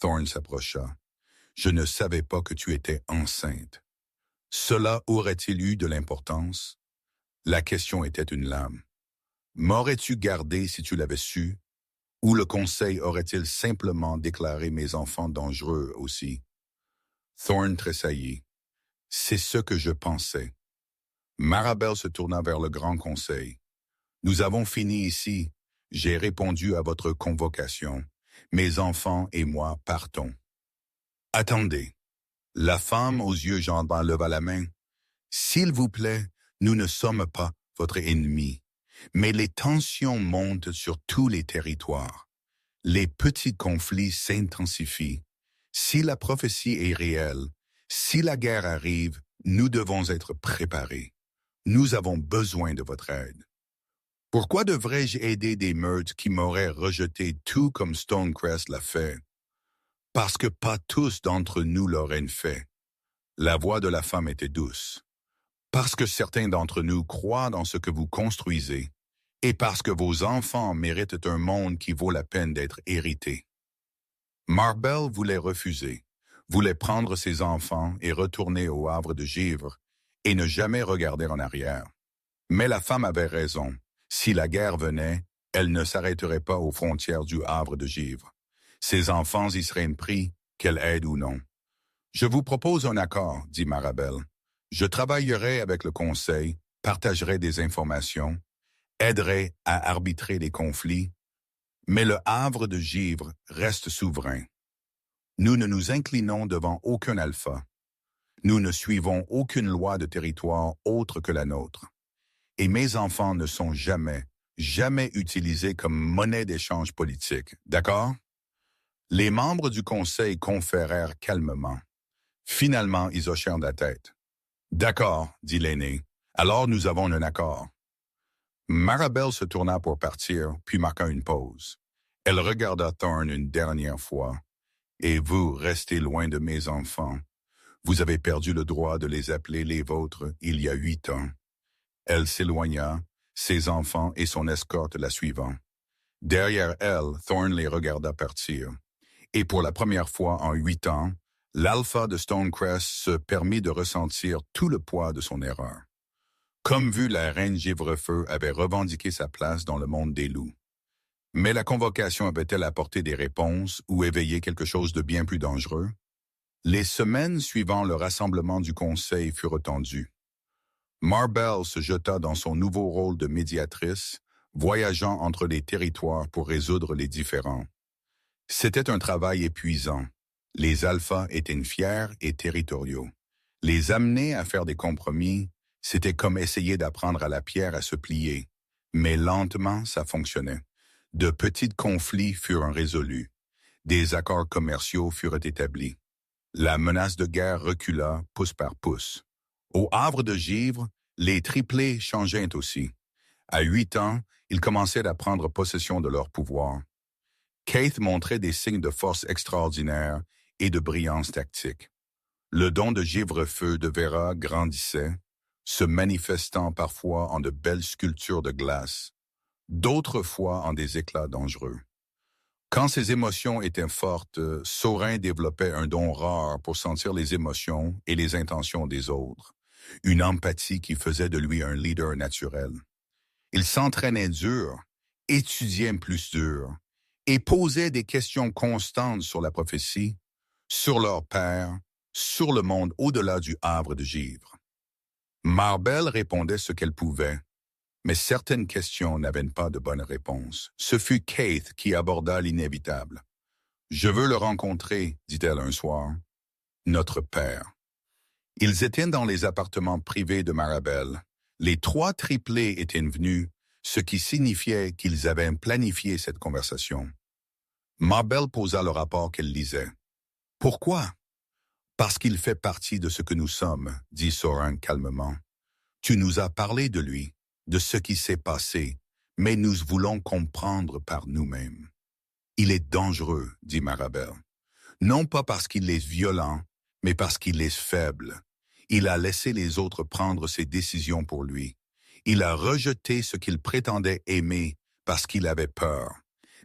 S1: Thorn s'approcha. « Je ne savais pas que tu étais enceinte. » Cela aurait-il eu de l'importance? La question était une lame. « M'aurais-tu gardé si tu l'avais su? Ou le conseil aurait-il simplement déclaré mes enfants dangereux aussi? Thorne tressaillit. C'est ce que je pensais. Marabel se tourna vers le grand conseil. Nous avons fini ici. J'ai répondu à votre convocation. Mes enfants et moi partons. Attendez. La femme aux yeux jambants leva la main. S'il vous plaît, nous ne sommes pas votre ennemi. Mais les tensions montent sur tous les territoires. Les petits conflits s'intensifient. Si la prophétie est réelle, si la guerre arrive, nous devons être préparés. Nous avons besoin de votre aide. Pourquoi devrais-je aider des meurtres qui m'auraient rejeté tout comme Stonecrest l'a fait? Parce que pas tous d'entre nous l'auraient fait. La voix de la femme était douce. Parce que certains d'entre nous croient dans ce que vous construisez, et parce que vos enfants méritent un monde qui vaut la peine d'être hérité. Marabel voulait refuser, voulait prendre ses enfants et retourner au havre de Givre, et ne jamais regarder en arrière. Mais la femme avait raison. Si la guerre venait, elle ne s'arrêterait pas aux frontières du havre de Givre. Ses enfants y seraient pris, qu'elle aide ou non. Je vous propose un accord, dit Marabel. Je travaillerai avec le conseil, partagerai des informations, aiderai à arbitrer les conflits, mais le havre de Givre reste souverain. Nous ne nous inclinons devant aucun alpha. Nous ne suivons aucune loi de territoire autre que la nôtre. Et mes enfants ne sont jamais utilisés comme monnaie d'échange politique, d'accord? Les membres du conseil conférèrent calmement. Finalement, ils hochèrent la tête. D'accord, dit l'aîné. Alors nous avons un accord. Marabel se tourna pour partir, puis marqua une pause. Elle regarda Thorne une dernière fois. Et vous restez loin de mes enfants. Vous avez perdu le droit de les appeler les vôtres il y a 8 ans. Elle s'éloigna, ses enfants et son escorte la suivant. Derrière elle, Thorne les regarda partir. Et pour la première fois en 8 ans, l'alpha de Stonecrest se permit de ressentir tout le poids de son erreur. Comme vu, la reine Givrefeu avait revendiqué sa place dans le monde des loups. Mais la convocation avait-elle apporté des réponses ou éveillé quelque chose de bien plus dangereux? Les semaines suivant le rassemblement du conseil furent tendues. Marabel se jeta dans son nouveau rôle de médiatrice, voyageant entre les territoires pour résoudre les différends. C'était un travail épuisant. Les alphas étaient fiers et territoriaux. Les amener à faire des compromis, c'était comme essayer d'apprendre à la pierre à se plier. Mais lentement, ça fonctionnait. De petits conflits furent résolus. Des accords commerciaux furent établis. La menace de guerre recula pouce par pouce. Au havre de Givre, les triplés changeaient aussi. À 8 ans, ils commençaient à prendre possession de leur pouvoir. Keith montrait des signes de force extraordinaires et de brillance tactique. Le don de Givrefeu de Vera grandissait, se manifestant parfois en de belles sculptures de glace, d'autres fois en des éclats dangereux. Quand ses émotions étaient fortes, Saurin développait un don rare pour sentir les émotions et les intentions des autres, une empathie qui faisait de lui un leader naturel. Il s'entraînait dur, étudiait plus dur, et posait des questions constantes sur la prophétie, sur leur père, sur le monde au-delà du havre de Givre. Marabel répondait ce qu'elle pouvait, mais certaines questions n'avaient pas de bonnes réponses. Ce fut Keith qui aborda l'inévitable. « Je veux le rencontrer, dit-elle un soir. Notre père. » Ils étaient dans les appartements privés de Marabel. Les 3 triplés étaient venus, ce qui signifiait qu'ils avaient planifié cette conversation. Marabel posa le rapport qu'elle lisait. « Pourquoi? »« Parce qu'il fait partie de ce que nous sommes, » dit Saurin calmement. « Tu nous as parlé de lui, de ce qui s'est passé, mais nous voulons comprendre par nous-mêmes. »« Il est dangereux, » dit Marabel. « Non pas parce qu'il est violent, mais parce qu'il est faible. Il a laissé les autres prendre ses décisions pour lui. Il a rejeté ce qu'il prétendait aimer parce qu'il avait peur.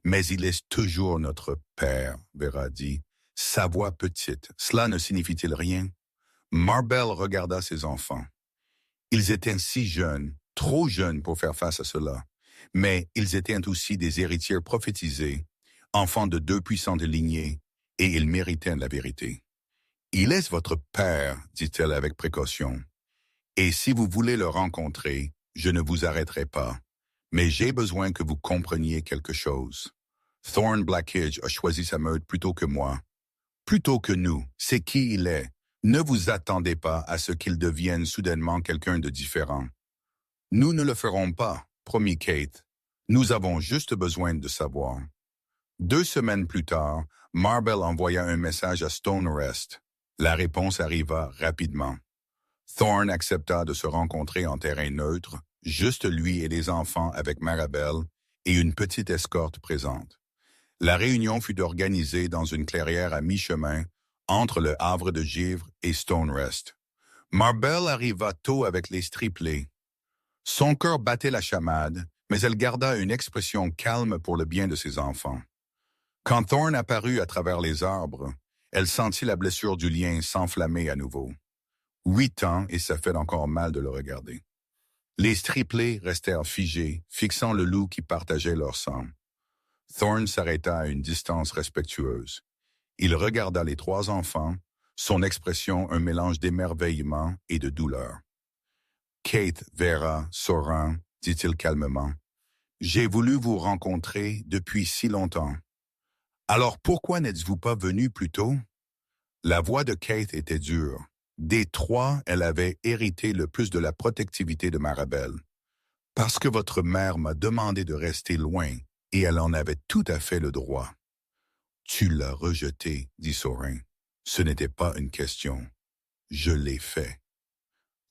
S1: Mais il est toujours notre père, Vera dit. Sa voix petite, cela ne signifie-t-il rien? Marabel regarda ses enfants. Ils étaient si jeunes, trop jeunes pour faire face à cela, mais ils étaient aussi des héritiers prophétisés enfant de deux puissantes lignées, et il méritait la vérité. Il est votre père, dit-elle avec précaution. Et si vous voulez le rencontrer, je ne vous arrêterai pas. Mais j'ai besoin que vous compreniez quelque chose. Thorn Blackidge a choisi sa meute plutôt que moi. Plutôt que nous, c'est qui il est. Ne vous attendez pas à ce qu'il devienne soudainement quelqu'un de différent. Nous ne le ferons pas, promit Kate. Nous avons juste besoin de savoir. 2 semaines plus tard, Marbell envoya un message à Stonecrest. La réponse arriva rapidement. Thorn accepta de se rencontrer en terrain neutre, juste lui et les enfants avec Marabelle et une petite escorte présente. La réunion fut organisée dans une clairière à mi-chemin entre le Havre de Givre et Stonecrest. Marbell arriva tôt avec les striplés. Son cœur battait la chamade, mais elle garda une expression calme pour le bien de ses enfants. Quand Thorn apparut à travers les arbres, elle sentit la blessure du lien s'enflammer à nouveau. 8 ans et ça fait encore mal de le regarder. Les striplés restèrent figés, fixant le loup qui partageait leur sang. Thorn s'arrêta à une distance respectueuse. Il regarda les 3 enfants, son expression un mélange d'émerveillement et de douleur. « Kate, Vera, Sorin, dit-il calmement, j'ai voulu vous rencontrer depuis si longtemps. Alors pourquoi n'êtes-vous pas venu plus tôt? » La voix de Kate était dure. Des 3, elle avait hérité le plus de la protectivité de Marabelle. « Parce que votre mère m'a demandé de rester loin, et elle en avait tout à fait le droit. »« Tu l'as rejeté, dit Sorin. Ce n'était pas une question. Je l'ai fait. »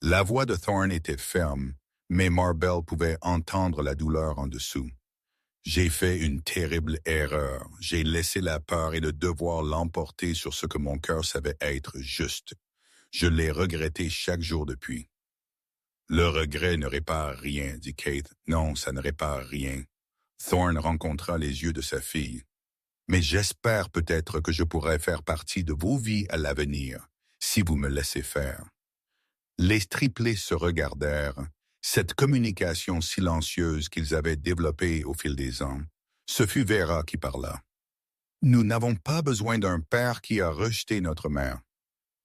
S1: La voix de Thorn était ferme, mais Marbell pouvait entendre la douleur en dessous. « J'ai fait une terrible erreur. J'ai laissé la peur et le devoir l'emporter sur ce que mon cœur savait être juste. Je l'ai regretté chaque jour depuis. » « Le regret ne répare rien, dit Kate. Non, ça ne répare rien. » Thorn rencontra les yeux de sa fille. « Mais j'espère peut-être que je pourrai faire partie de vos vies à l'avenir, si vous me laissez faire. » Les striplés se regardèrent. Cette communication silencieuse qu'ils avaient développée au fil des ans, ce fut Vera qui parla. « Nous n'avons pas besoin d'un père qui a rejeté notre mère.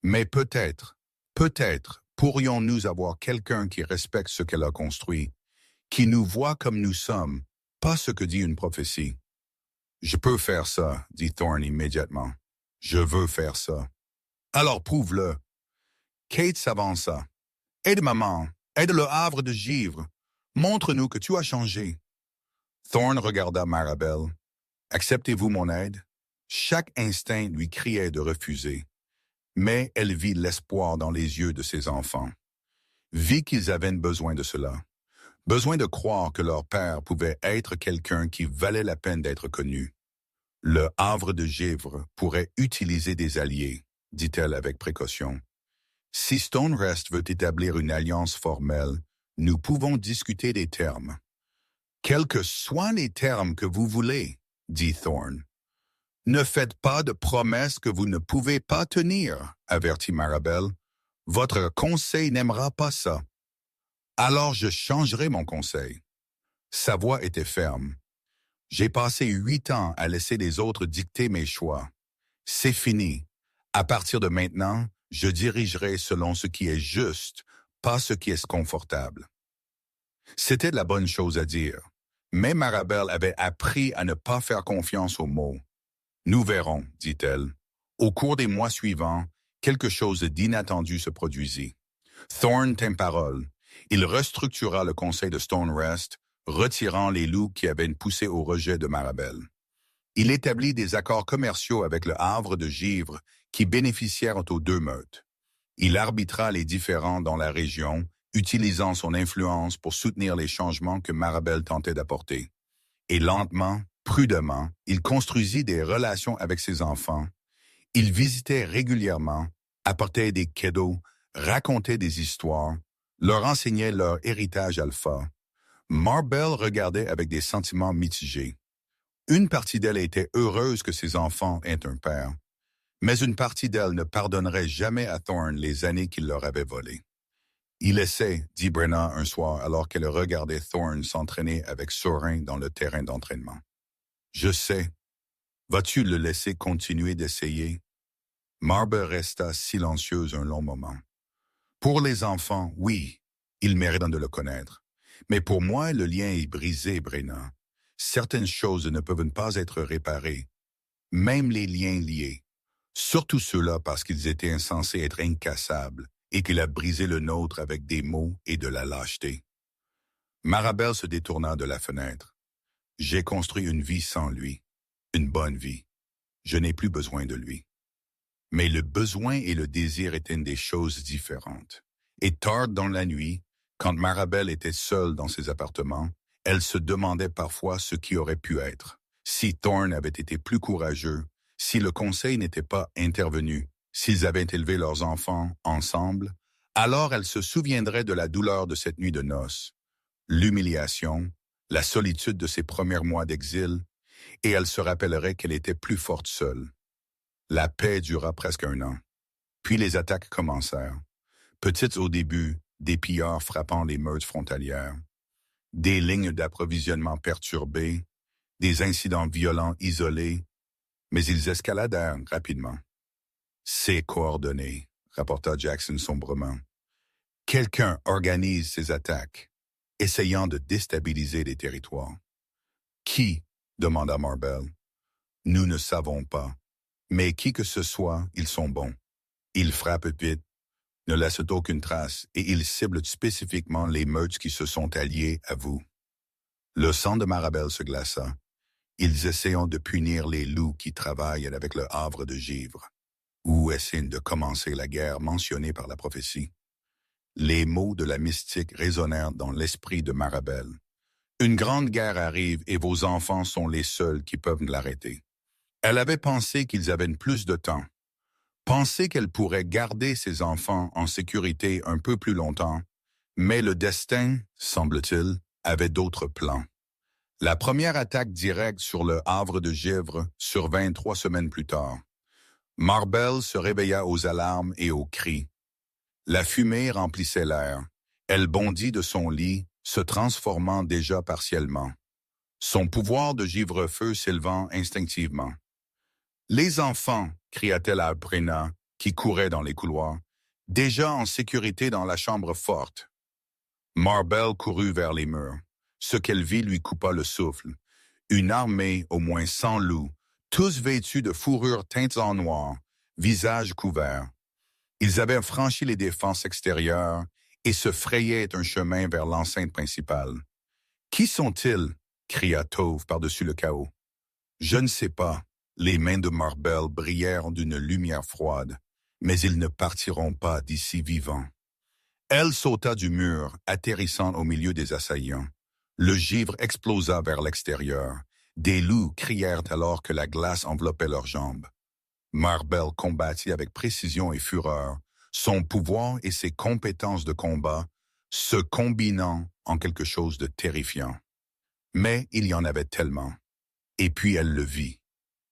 S1: Mais peut-être, pourrions-nous avoir quelqu'un qui respecte ce qu'elle a construit, qui nous voit comme nous sommes, pas ce que dit une prophétie. »« Je peux faire ça, dit Thorn immédiatement. Je veux faire ça. »« Alors prouve-le. » Kate s'avança. « Aide maman, aide le Havre de Givre. Montre-nous que tu as changé. » Thorn regarda Marabelle. « Acceptez-vous mon aide? » Chaque instinct lui criait de refuser. Mais elle vit l'espoir dans les yeux de ses enfants. Vit qu'ils avaient besoin de cela. Besoin de croire que leur père pouvait être quelqu'un qui valait la peine d'être connu. « Le Havre de Givre pourrait utiliser des alliés, » dit-elle avec précaution. « Si Stonecrest veut établir une alliance formelle, nous pouvons discuter des termes. »« Quels que soient les termes que vous voulez, » dit Thorn. « Ne faites pas de promesses que vous ne pouvez pas tenir, » avertit Marabelle. « Votre conseil n'aimera pas ça. »« Alors je changerai mon conseil. » Sa voix était ferme. « J'ai passé 8 ans à laisser les autres dicter mes choix. C'est fini. À partir de maintenant, je dirigerai selon ce qui est juste, pas ce qui est confortable. » C'était la bonne chose à dire, mais Marabelle avait appris à ne pas faire confiance aux mots. « Nous verrons, » dit-elle. Au cours des mois suivants, quelque chose d'inattendu se produisit. Thorn tint parole. Il restructura le conseil de Stonecrest, retirant les loups qui avaient poussé au rejet de Marabelle. Il établit des accords commerciaux avec le Havre de Givre qui bénéficièrent aux 2 meutes. Il arbitra les différends dans la région, utilisant son influence pour soutenir les changements que Marabelle tentait d'apporter. Et lentement, prudemment, il construisit des relations avec ses enfants. Il visitait régulièrement, apportait des cadeaux, racontait des histoires, leur enseignait leur héritage alpha. Marbell regardait avec des sentiments mitigés. Une partie d'elle était heureuse que ses enfants aient un père, mais une partie d'elle ne pardonnerait jamais à Thorn les années qu'il leur avait volées. « Il essaie, » dit Brenna un soir alors qu'elle regardait Thorn s'entraîner avec Sorin dans le terrain d'entraînement. « Je sais. Vas-tu le laisser continuer d'essayer? Marble resta silencieuse un long moment. Pour les enfants, oui, ils méritent de le connaître. Mais pour moi, le lien est brisé, Brenna. Certaines choses ne peuvent pas être réparées, même les liens liés. Surtout ceux-là parce qu'ils étaient insensés être incassables et qu'il a brisé le nôtre avec des mots et de la lâcheté. Marabelle se détourna de la fenêtre. J'ai construit une vie sans lui, une bonne vie. Je n'ai plus besoin de lui. Mais le besoin et le désir étaient des choses différentes. Et tard dans la nuit, quand Marabelle était seule dans ses appartements, elle se demandait parfois ce qui aurait pu être. Si Thorne avait été plus courageux, si le conseil n'était pas intervenu, s'ils avaient élevé leurs enfants ensemble, alors elle se souviendrait de la douleur de cette nuit de noces, l'humiliation, la solitude de ses premiers mois d'exil, et elle se rappellerait qu'elle était plus forte seule. La paix dura presque 1 an. Puis les attaques commencèrent. Petites au début, des pillards frappant les meutes frontalières, des lignes d'approvisionnement perturbées, des incidents violents isolés, mais ils escaladèrent rapidement. C'est coordonné, rapporta Jackson sombrement. Quelqu'un organise ces attaques, essayant de déstabiliser les territoires. Qui? Demanda Marble. Nous ne savons pas. Mais qui que ce soit, ils sont bons. Ils frappent vite, ne laissent aucune trace et ils ciblent spécifiquement les meutes qui se sont alliés à vous. Le sang de Marabelle se glaça. Ils essayent de punir les loups qui travaillent avec le havre de givre, ou essaient de commencer la guerre mentionnée par la prophétie. Les mots de la mystique résonnèrent dans l'esprit de Marabelle. Une grande guerre arrive et vos enfants sont les seuls qui peuvent l'arrêter. Elle avait pensé qu'ils avaient plus de temps, pensé qu'elle pourrait garder ses enfants en sécurité un peu plus longtemps, mais le destin, semble-t-il, avait d'autres plans. La première attaque directe sur le havre de givre survint 3 semaines plus tard. Marble se réveilla aux alarmes et aux cris. La fumée remplissait l'air. Elle bondit de son lit, se transformant déjà partiellement. Son pouvoir de givre-feu s'élevant instinctivement. « Les enfants !» cria-t-elle à Brenna, qui courait dans les couloirs, « déjà en sécurité dans la chambre forte. » Marble courut vers les murs. Ce qu'elle vit lui coupa le souffle. Une armée, au moins 100 loups, tous vêtus de fourrures teintes en noir, visages couverts. Ils avaient franchi les défenses extérieures et se frayaient un chemin vers l'enceinte principale. « Qui sont-ils » cria Tove par-dessus le chaos. « Je ne sais pas. » Les mains de Marble brillèrent d'une lumière froide, mais ils ne partiront pas d'ici vivants. Elle sauta du mur, atterrissant au milieu des assaillants. Le givre explosa vers l'extérieur. Des loups crièrent alors que la glace enveloppait leurs jambes. Marble combattit avec précision et fureur, son pouvoir et ses compétences de combat se combinant en quelque chose de terrifiant. Mais il y en avait tellement. Et puis elle le vit.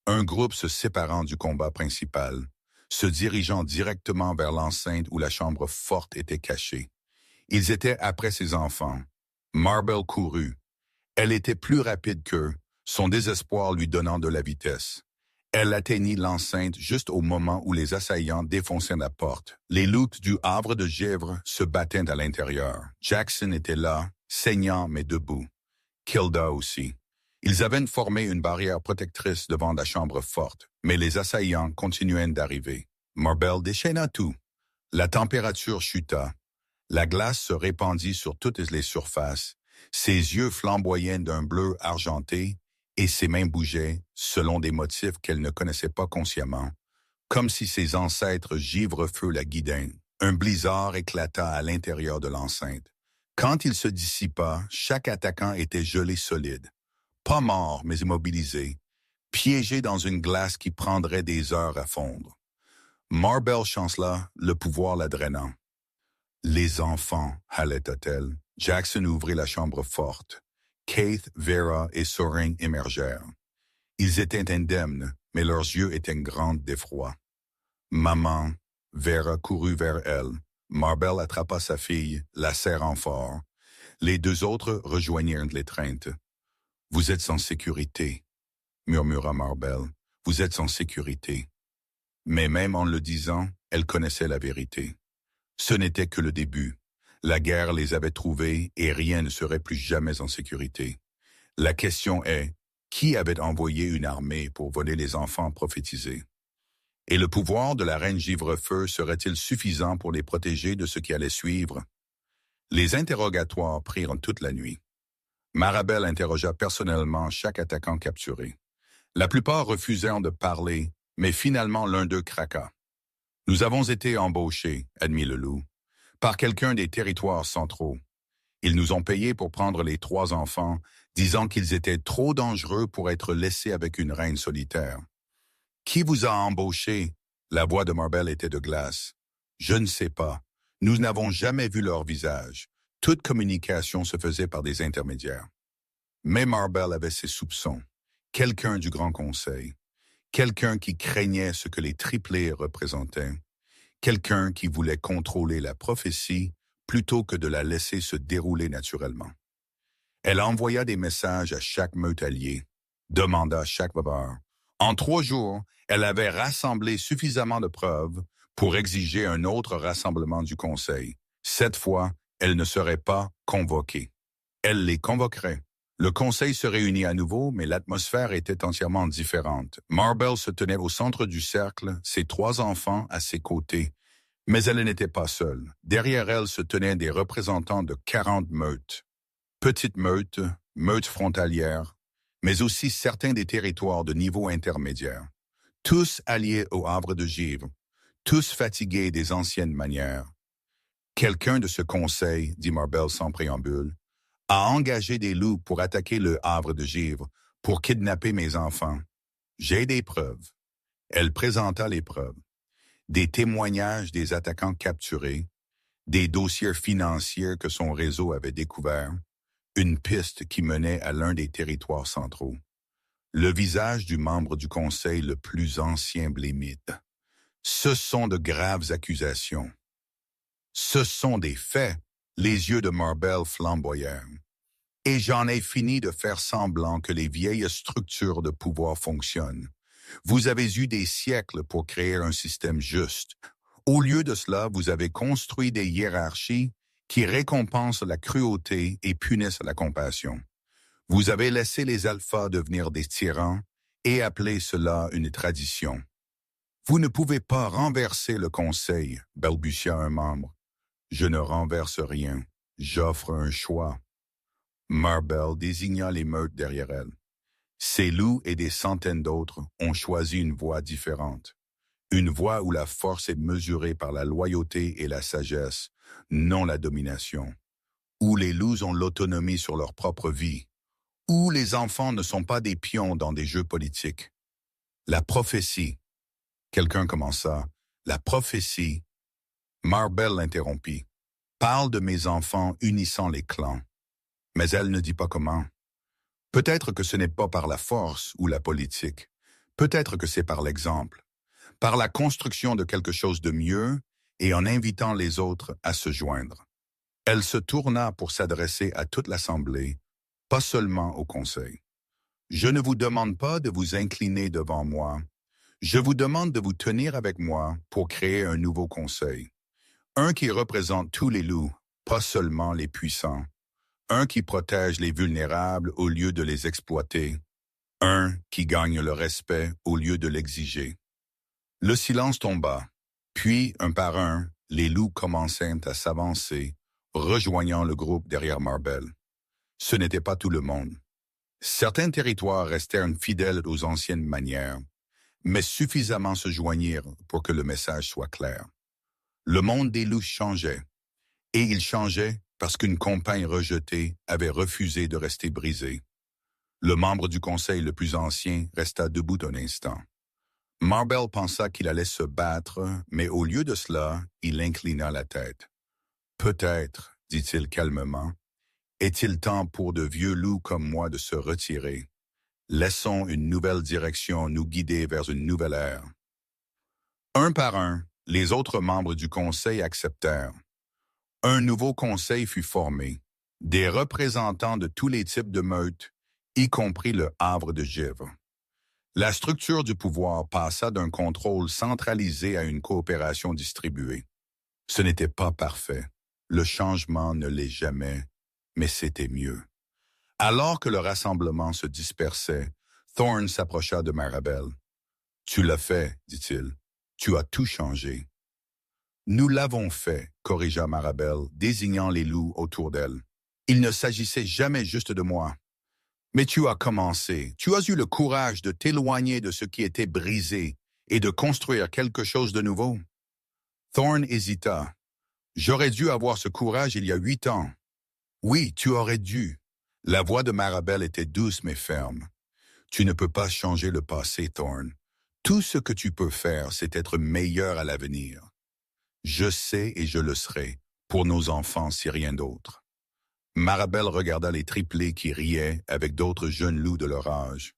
S1: Un groupe se séparant du combat principal, se dirigeant directement vers l'enceinte où la chambre forte était cachée. Ils étaient après ses enfants. Marble courut. Elle était plus rapide qu'eux, son désespoir lui donnant de la vitesse. Elle atteignit l'enceinte juste au moment où les assaillants défonçaient la porte. Les loups du havre de givre se battaient à l'intérieur. Jackson était là, saignant mais debout. Kilda aussi. Ils avaient formé une barrière protectrice devant la chambre forte, mais les assaillants continuaient d'arriver. Marble déchaîna tout. La température chuta. La glace se répandit sur toutes les surfaces. Ses yeux flamboyaient d'un bleu argenté et ses mains bougeaient selon des motifs qu'elle ne connaissait pas consciemment, comme si ses ancêtres givre-feu la guidaient. Un blizzard éclata à l'intérieur de l'enceinte. Quand il se dissipa, chaque attaquant était gelé solide. Pas mort, mais immobilisé, piégé dans une glace qui prendrait des heures à fondre. Marble chancela, le pouvoir la drainant. Les enfants, haleta-t-elle. Jackson ouvrit la chambre forte. Keith, Vera et Sorin émergèrent. Ils étaient indemnes, mais leurs yeux étaient grands d'effroi. Maman, Vera courut vers elle. Marble attrapa sa fille, la serrant fort. Les 2 autres rejoignirent l'étreinte. « Vous êtes en sécurité » murmura Marble. vous êtes en sécurité. Mais même en le disant, elle connaissait la vérité. Ce n'était que le début. La guerre les avait trouvés et rien ne serait plus jamais en sécurité. La question est, qui avait envoyé une armée pour voler les enfants prophétisés? Et le pouvoir de la reine Givrefeu serait-il suffisant pour les protéger de ce qui allait suivre? Les interrogatoires prirent toute la nuit. Marabel interrogea personnellement chaque attaquant capturé. La plupart refusèrent de parler, mais finalement l'un d'eux craqua. « Nous avons été embauchés, » admit le loup, « par quelqu'un des territoires centraux. Ils nous ont payés pour prendre les 3 enfants, disant qu'ils étaient trop dangereux pour être laissés avec une reine solitaire. »« Qui vous a embauchés ?» La voix de Marbel était de glace. « Je ne sais pas. Nous n'avons jamais vu leur visage. Toute communication se faisait par des intermédiaires. » Mais Marbel avait ses soupçons. Quelqu'un du Grand Conseil. Quelqu'un qui craignait ce que les triplés représentaient. Quelqu'un qui voulait contrôler la prophétie plutôt que de la laisser se dérouler naturellement. Elle envoya des messages à chaque meute alliée, demanda chaque bavard. En 3 jours, elle avait rassemblé suffisamment de preuves pour exiger un autre rassemblement du Conseil. Cette fois, elle ne serait pas convoquée. Elle les convoquerait. Le Conseil se réunit à nouveau, mais l'atmosphère était entièrement différente. Marbel se tenait au centre du cercle, ses 3 enfants à ses côtés. Mais elle n'était pas seule. Derrière elle se tenaient des représentants de 40 meutes. Petites meutes, meutes frontalières, mais aussi certains des territoires de niveau intermédiaire. Tous alliés au havre de Givre, tous fatigués des anciennes manières. Quelqu'un de ce conseil, dit Marbel sans préambule, a engagé des loups pour attaquer le havre de Givre, pour kidnapper mes enfants. J'ai des preuves. Elle présenta les preuves. Des témoignages des attaquants capturés, des dossiers financiers que son réseau avait découverts, une piste qui menait à l'un des territoires centraux. Le visage du membre du Conseil le plus ancien blémite. Ce sont de graves accusations. Ce sont des faits. Les yeux de Marbel flamboyèrent. Et j'en ai fini de faire semblant que les vieilles structures de pouvoir fonctionnent. Vous avez eu des siècles pour créer un système juste. Au lieu de cela, vous avez construit des hiérarchies qui récompensent la cruauté et punissent la compassion. Vous avez laissé les alphas devenir des tyrans et appelé cela une tradition. Vous ne pouvez pas renverser le conseil, balbutia un membre. Je ne renverse rien. J'offre un choix. Marbel désigna les meutes derrière elle. Ces loups et des centaines d'autres ont choisi une voie différente. Une voie où la force est mesurée par la loyauté et la sagesse, non la domination. Où les loups ont l'autonomie sur leur propre vie. Où les enfants ne sont pas des pions dans des jeux politiques. La prophétie. Quelqu'un commença. La prophétie. Marbel l'interrompit. Parle de mes enfants unissant les clans. Mais elle ne dit pas comment. Peut-être que ce n'est pas par la force ou la politique. Peut-être que c'est par l'exemple. Par la construction de quelque chose de mieux et en invitant les autres à se joindre. Elle se tourna pour s'adresser à toute l'Assemblée, pas seulement au Conseil. Je ne vous demande pas de vous incliner devant moi. Je vous demande de vous tenir avec moi pour créer un nouveau Conseil. Un qui représente tous les loups, pas seulement les puissants. Un qui protège les vulnérables au lieu de les exploiter. Un qui gagne le respect au lieu de l'exiger. Le silence tomba. Puis, un par un, les loups commencèrent à s'avancer, rejoignant le groupe derrière Marbel. Ce n'était pas tout le monde. Certains territoires restèrent fidèles aux anciennes manières, mais suffisamment se joignirent pour que le message soit clair. Le monde des loups changeait, et il changeait parce qu'une compagne rejetée avait refusé de rester brisée. Le membre du conseil le plus ancien resta debout un instant. Marbel pensa qu'il allait se battre, mais au lieu de cela, il inclina la tête. « Peut-être, dit-il calmement, est-il temps pour de vieux loups comme moi de se retirer. Laissons une nouvelle direction nous guider vers une nouvelle ère. » Un par un, les autres membres du conseil acceptèrent. Un nouveau conseil fut formé, des représentants de tous les types de meutes, y compris le havre de Givre. La structure du pouvoir passa d'un contrôle centralisé à une coopération distribuée. Ce n'était pas parfait. Le changement ne l'est jamais, mais c'était mieux. Alors que le rassemblement se dispersait, Thorne s'approcha de Marabelle. « Tu l'as fait, dit-il. Tu as tout changé. » « Nous l'avons fait, corrigea Marabelle, désignant les loups autour d'elle. Il ne s'agissait jamais juste de moi. Mais tu as commencé. Tu as eu le courage de t'éloigner de ce qui était brisé et de construire quelque chose de nouveau. Thorne hésita. J'aurais dû avoir ce courage il y a 8 ans. Oui, tu aurais dû. La voix de Marabelle était douce mais ferme. Tu ne peux pas changer le passé, Thorne. Tout ce que tu peux faire, c'est être meilleur à l'avenir. Je sais et je le serai, pour nos enfants si rien d'autre. Marabelle regarda les triplés qui riaient avec d'autres jeunes loups de leur âge.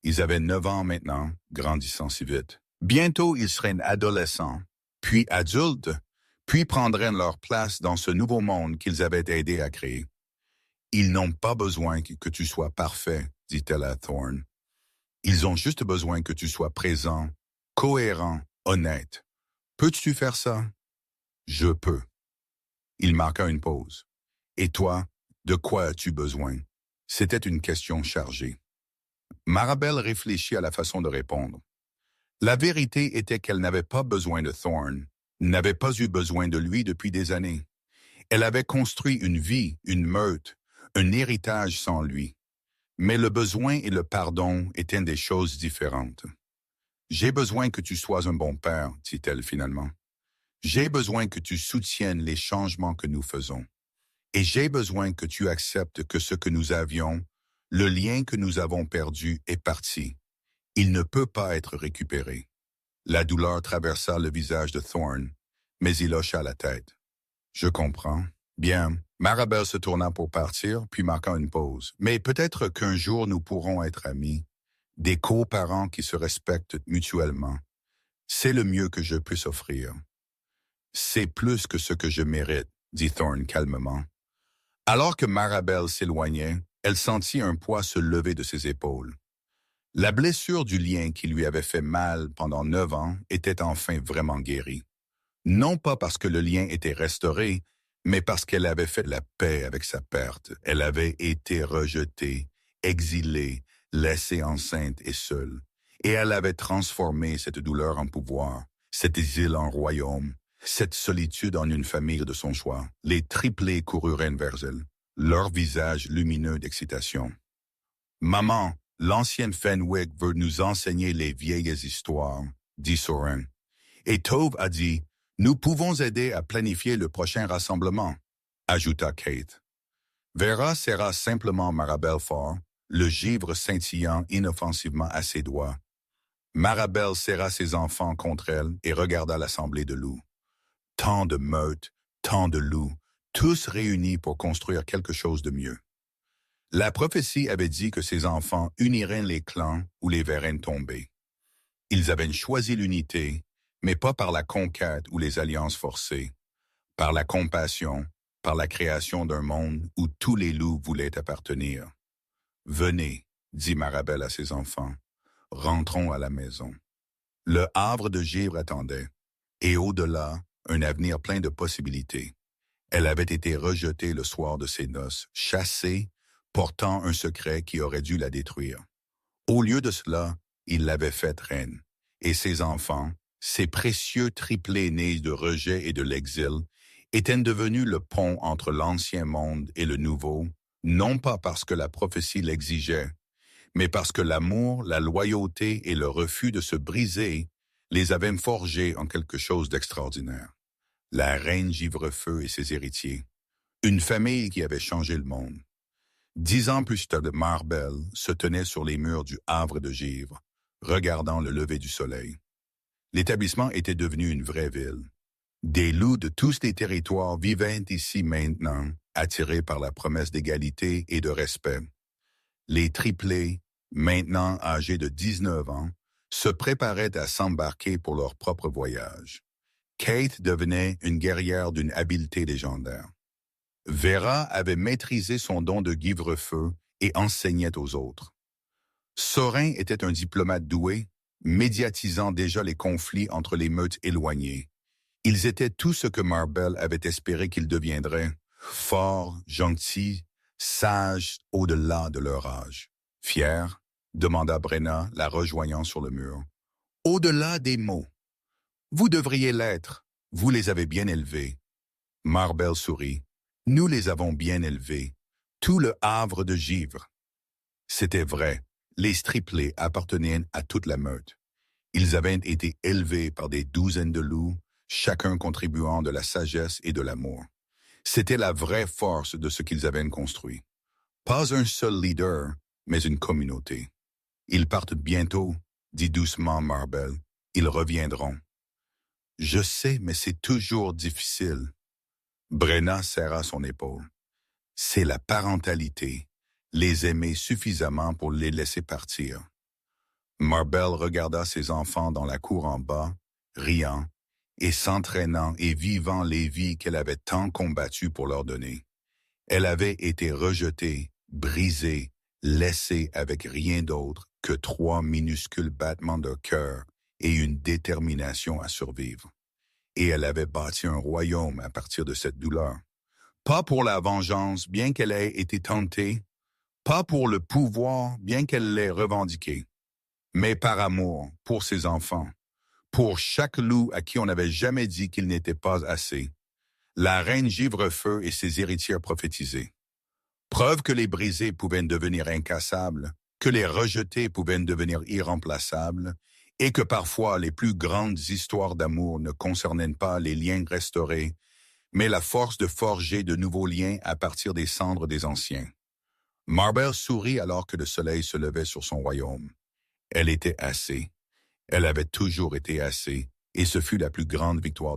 S1: Ils avaient 9 ans maintenant, grandissant si vite. Bientôt, ils seraient adolescents, puis adultes, puis prendraient leur place dans ce nouveau monde qu'ils avaient aidé à créer. Ils n'ont pas besoin que tu sois parfait, dit-elle à Thorne. Ils ont juste besoin que tu sois présent, cohérent, honnête. Peux-tu faire ça? Je peux. Il marqua une pause. Et toi, de quoi as-tu besoin? C'était une question chargée. Marabelle réfléchit à la façon de répondre. La vérité était qu'elle n'avait pas besoin de Thorne, n'avait pas eu besoin de lui depuis des années. Elle avait construit une vie, une meute, un héritage sans lui. Mais le besoin et le pardon étaient des choses différentes. « J'ai besoin que tu sois un bon père, dit-elle finalement. J'ai besoin que tu soutiennes les changements que nous faisons. Et j'ai besoin que tu acceptes que ce que nous avions, le lien que nous avons perdu est parti. Il ne peut pas être récupéré. » La douleur traversa le visage de Thorne, mais il hocha la tête. « Je comprends. Bien. » Marabelle se tourna pour partir, puis marqua une pause. « Mais peut-être qu'un jour nous pourrons être amis, des coparents qui se respectent mutuellement. C'est le mieux que je puisse offrir. » « C'est plus que ce que je mérite, » dit Thorne calmement. Alors que Marabelle s'éloignait, elle sentit un poids se lever de ses épaules. La blessure du lien qui lui avait fait mal pendant 9 ans était enfin vraiment guérie. Non pas parce que le lien était restauré, mais parce qu'elle avait fait la paix avec sa perte. Elle avait été rejetée, exilée, laissée enceinte et seule. Et elle avait transformé cette douleur en pouvoir, cet exil en royaume, cette solitude en une famille de son choix. Les triplés coururent vers elle, leur visage lumineux d'excitation. « Maman, l'ancienne Fenwick veut nous enseigner les vieilles histoires, » dit Soren. Et Tove a dit, « Nous pouvons aider à planifier le prochain rassemblement, » ajouta Kate. Vera serra simplement Marabelle fort, le givre scintillant inoffensivement à ses doigts. Marabelle serra ses enfants contre elle et regarda l'assemblée de loups. Tant de meutes, tant de loups, tous réunis pour construire quelque chose de mieux. La prophétie avait dit que ces enfants uniraient les clans ou les verraient tomber. Ils avaient choisi l'unité, mais pas par la conquête ou les alliances forcées, par la compassion, par la création d'un monde où tous les loups voulaient appartenir. « Venez, » dit Marabelle à ses enfants, « rentrons à la maison. » Le havre de givre attendait, et au-delà, un avenir plein de possibilités. Elle avait été rejetée le soir de ses noces, chassée, portant un secret qui aurait dû la détruire. Au lieu de cela, il l'avait faite reine, et ses enfants, ces précieux triplés nés de rejet et de l'exil, étaient devenus le pont entre l'ancien monde et le nouveau, non pas parce que la prophétie l'exigeait, mais parce que l'amour, la loyauté et le refus de se briser les avaient forgés en quelque chose d'extraordinaire. La reine Givrefeu et ses héritiers, une famille qui avait changé le monde. 10 ans plus tard, Marabelle se tenait sur les murs du havre de givre, regardant le lever du soleil. L'établissement était devenu une vraie ville. Des loups de tous les territoires vivaient ici maintenant, attirés par la promesse d'égalité et de respect. Les triplés, maintenant âgés de 19 ans, se préparaient à s'embarquer pour leur propre voyage. Kate devenait une guerrière d'une habileté légendaire. Vera avait maîtrisé son don de guivre-feu et enseignait aux autres. Sorin était un diplomate doué, médiatisant déjà les conflits entre les meutes éloignées. Ils étaient tout ce que Marbell avait espéré qu'ils deviendraient, forts, gentils, sages au-delà de leur âge. Fiers, demanda Brenna, la rejoignant sur le mur. Au-delà des mots. Vous devriez l'être. Vous les avez bien élevés. Marbell sourit. Nous les avons bien élevés. Tout le havre de Givre. C'était vrai. Les striplés appartenaient à toute la meute. Ils avaient été élevés par des douzaines de loups, chacun contribuant de la sagesse et de l'amour. C'était la vraie force de ce qu'ils avaient construit. Pas un seul leader, mais une communauté. Ils partent bientôt, dit doucement Marbell. Ils reviendront. Je sais, mais c'est toujours difficile. Brenna serra son épaule. C'est la parentalité. Les aimer suffisamment pour les laisser partir. Marbell regarda ses enfants dans la cour en bas, riant, et s'entraînant et vivant les vies qu'elle avait tant combattues pour leur donner. Elle avait été rejetée, brisée, laissée avec rien d'autre que 3 minuscules battements de cœur et une détermination à survivre. Et elle avait bâti un royaume à partir de cette douleur. Pas pour la vengeance, bien qu'elle ait été tentée, pas pour le pouvoir, bien qu'elle l'ait revendiqué, mais par amour pour ses enfants, pour chaque loup à qui on n'avait jamais dit qu'il n'était pas assez, la reine Givrefeu et ses héritières prophétisées. Preuve que les brisés pouvaient devenir incassables, que les rejetés pouvaient devenir irremplaçables, et que parfois les plus grandes histoires d'amour ne concernaient pas les liens restaurés, mais la force de forger de nouveaux liens à partir des cendres des anciens. Marbell sourit alors que le soleil se levait sur son royaume. Elle était assez. Elle avait toujours été assez, et ce fut la plus grande victoire de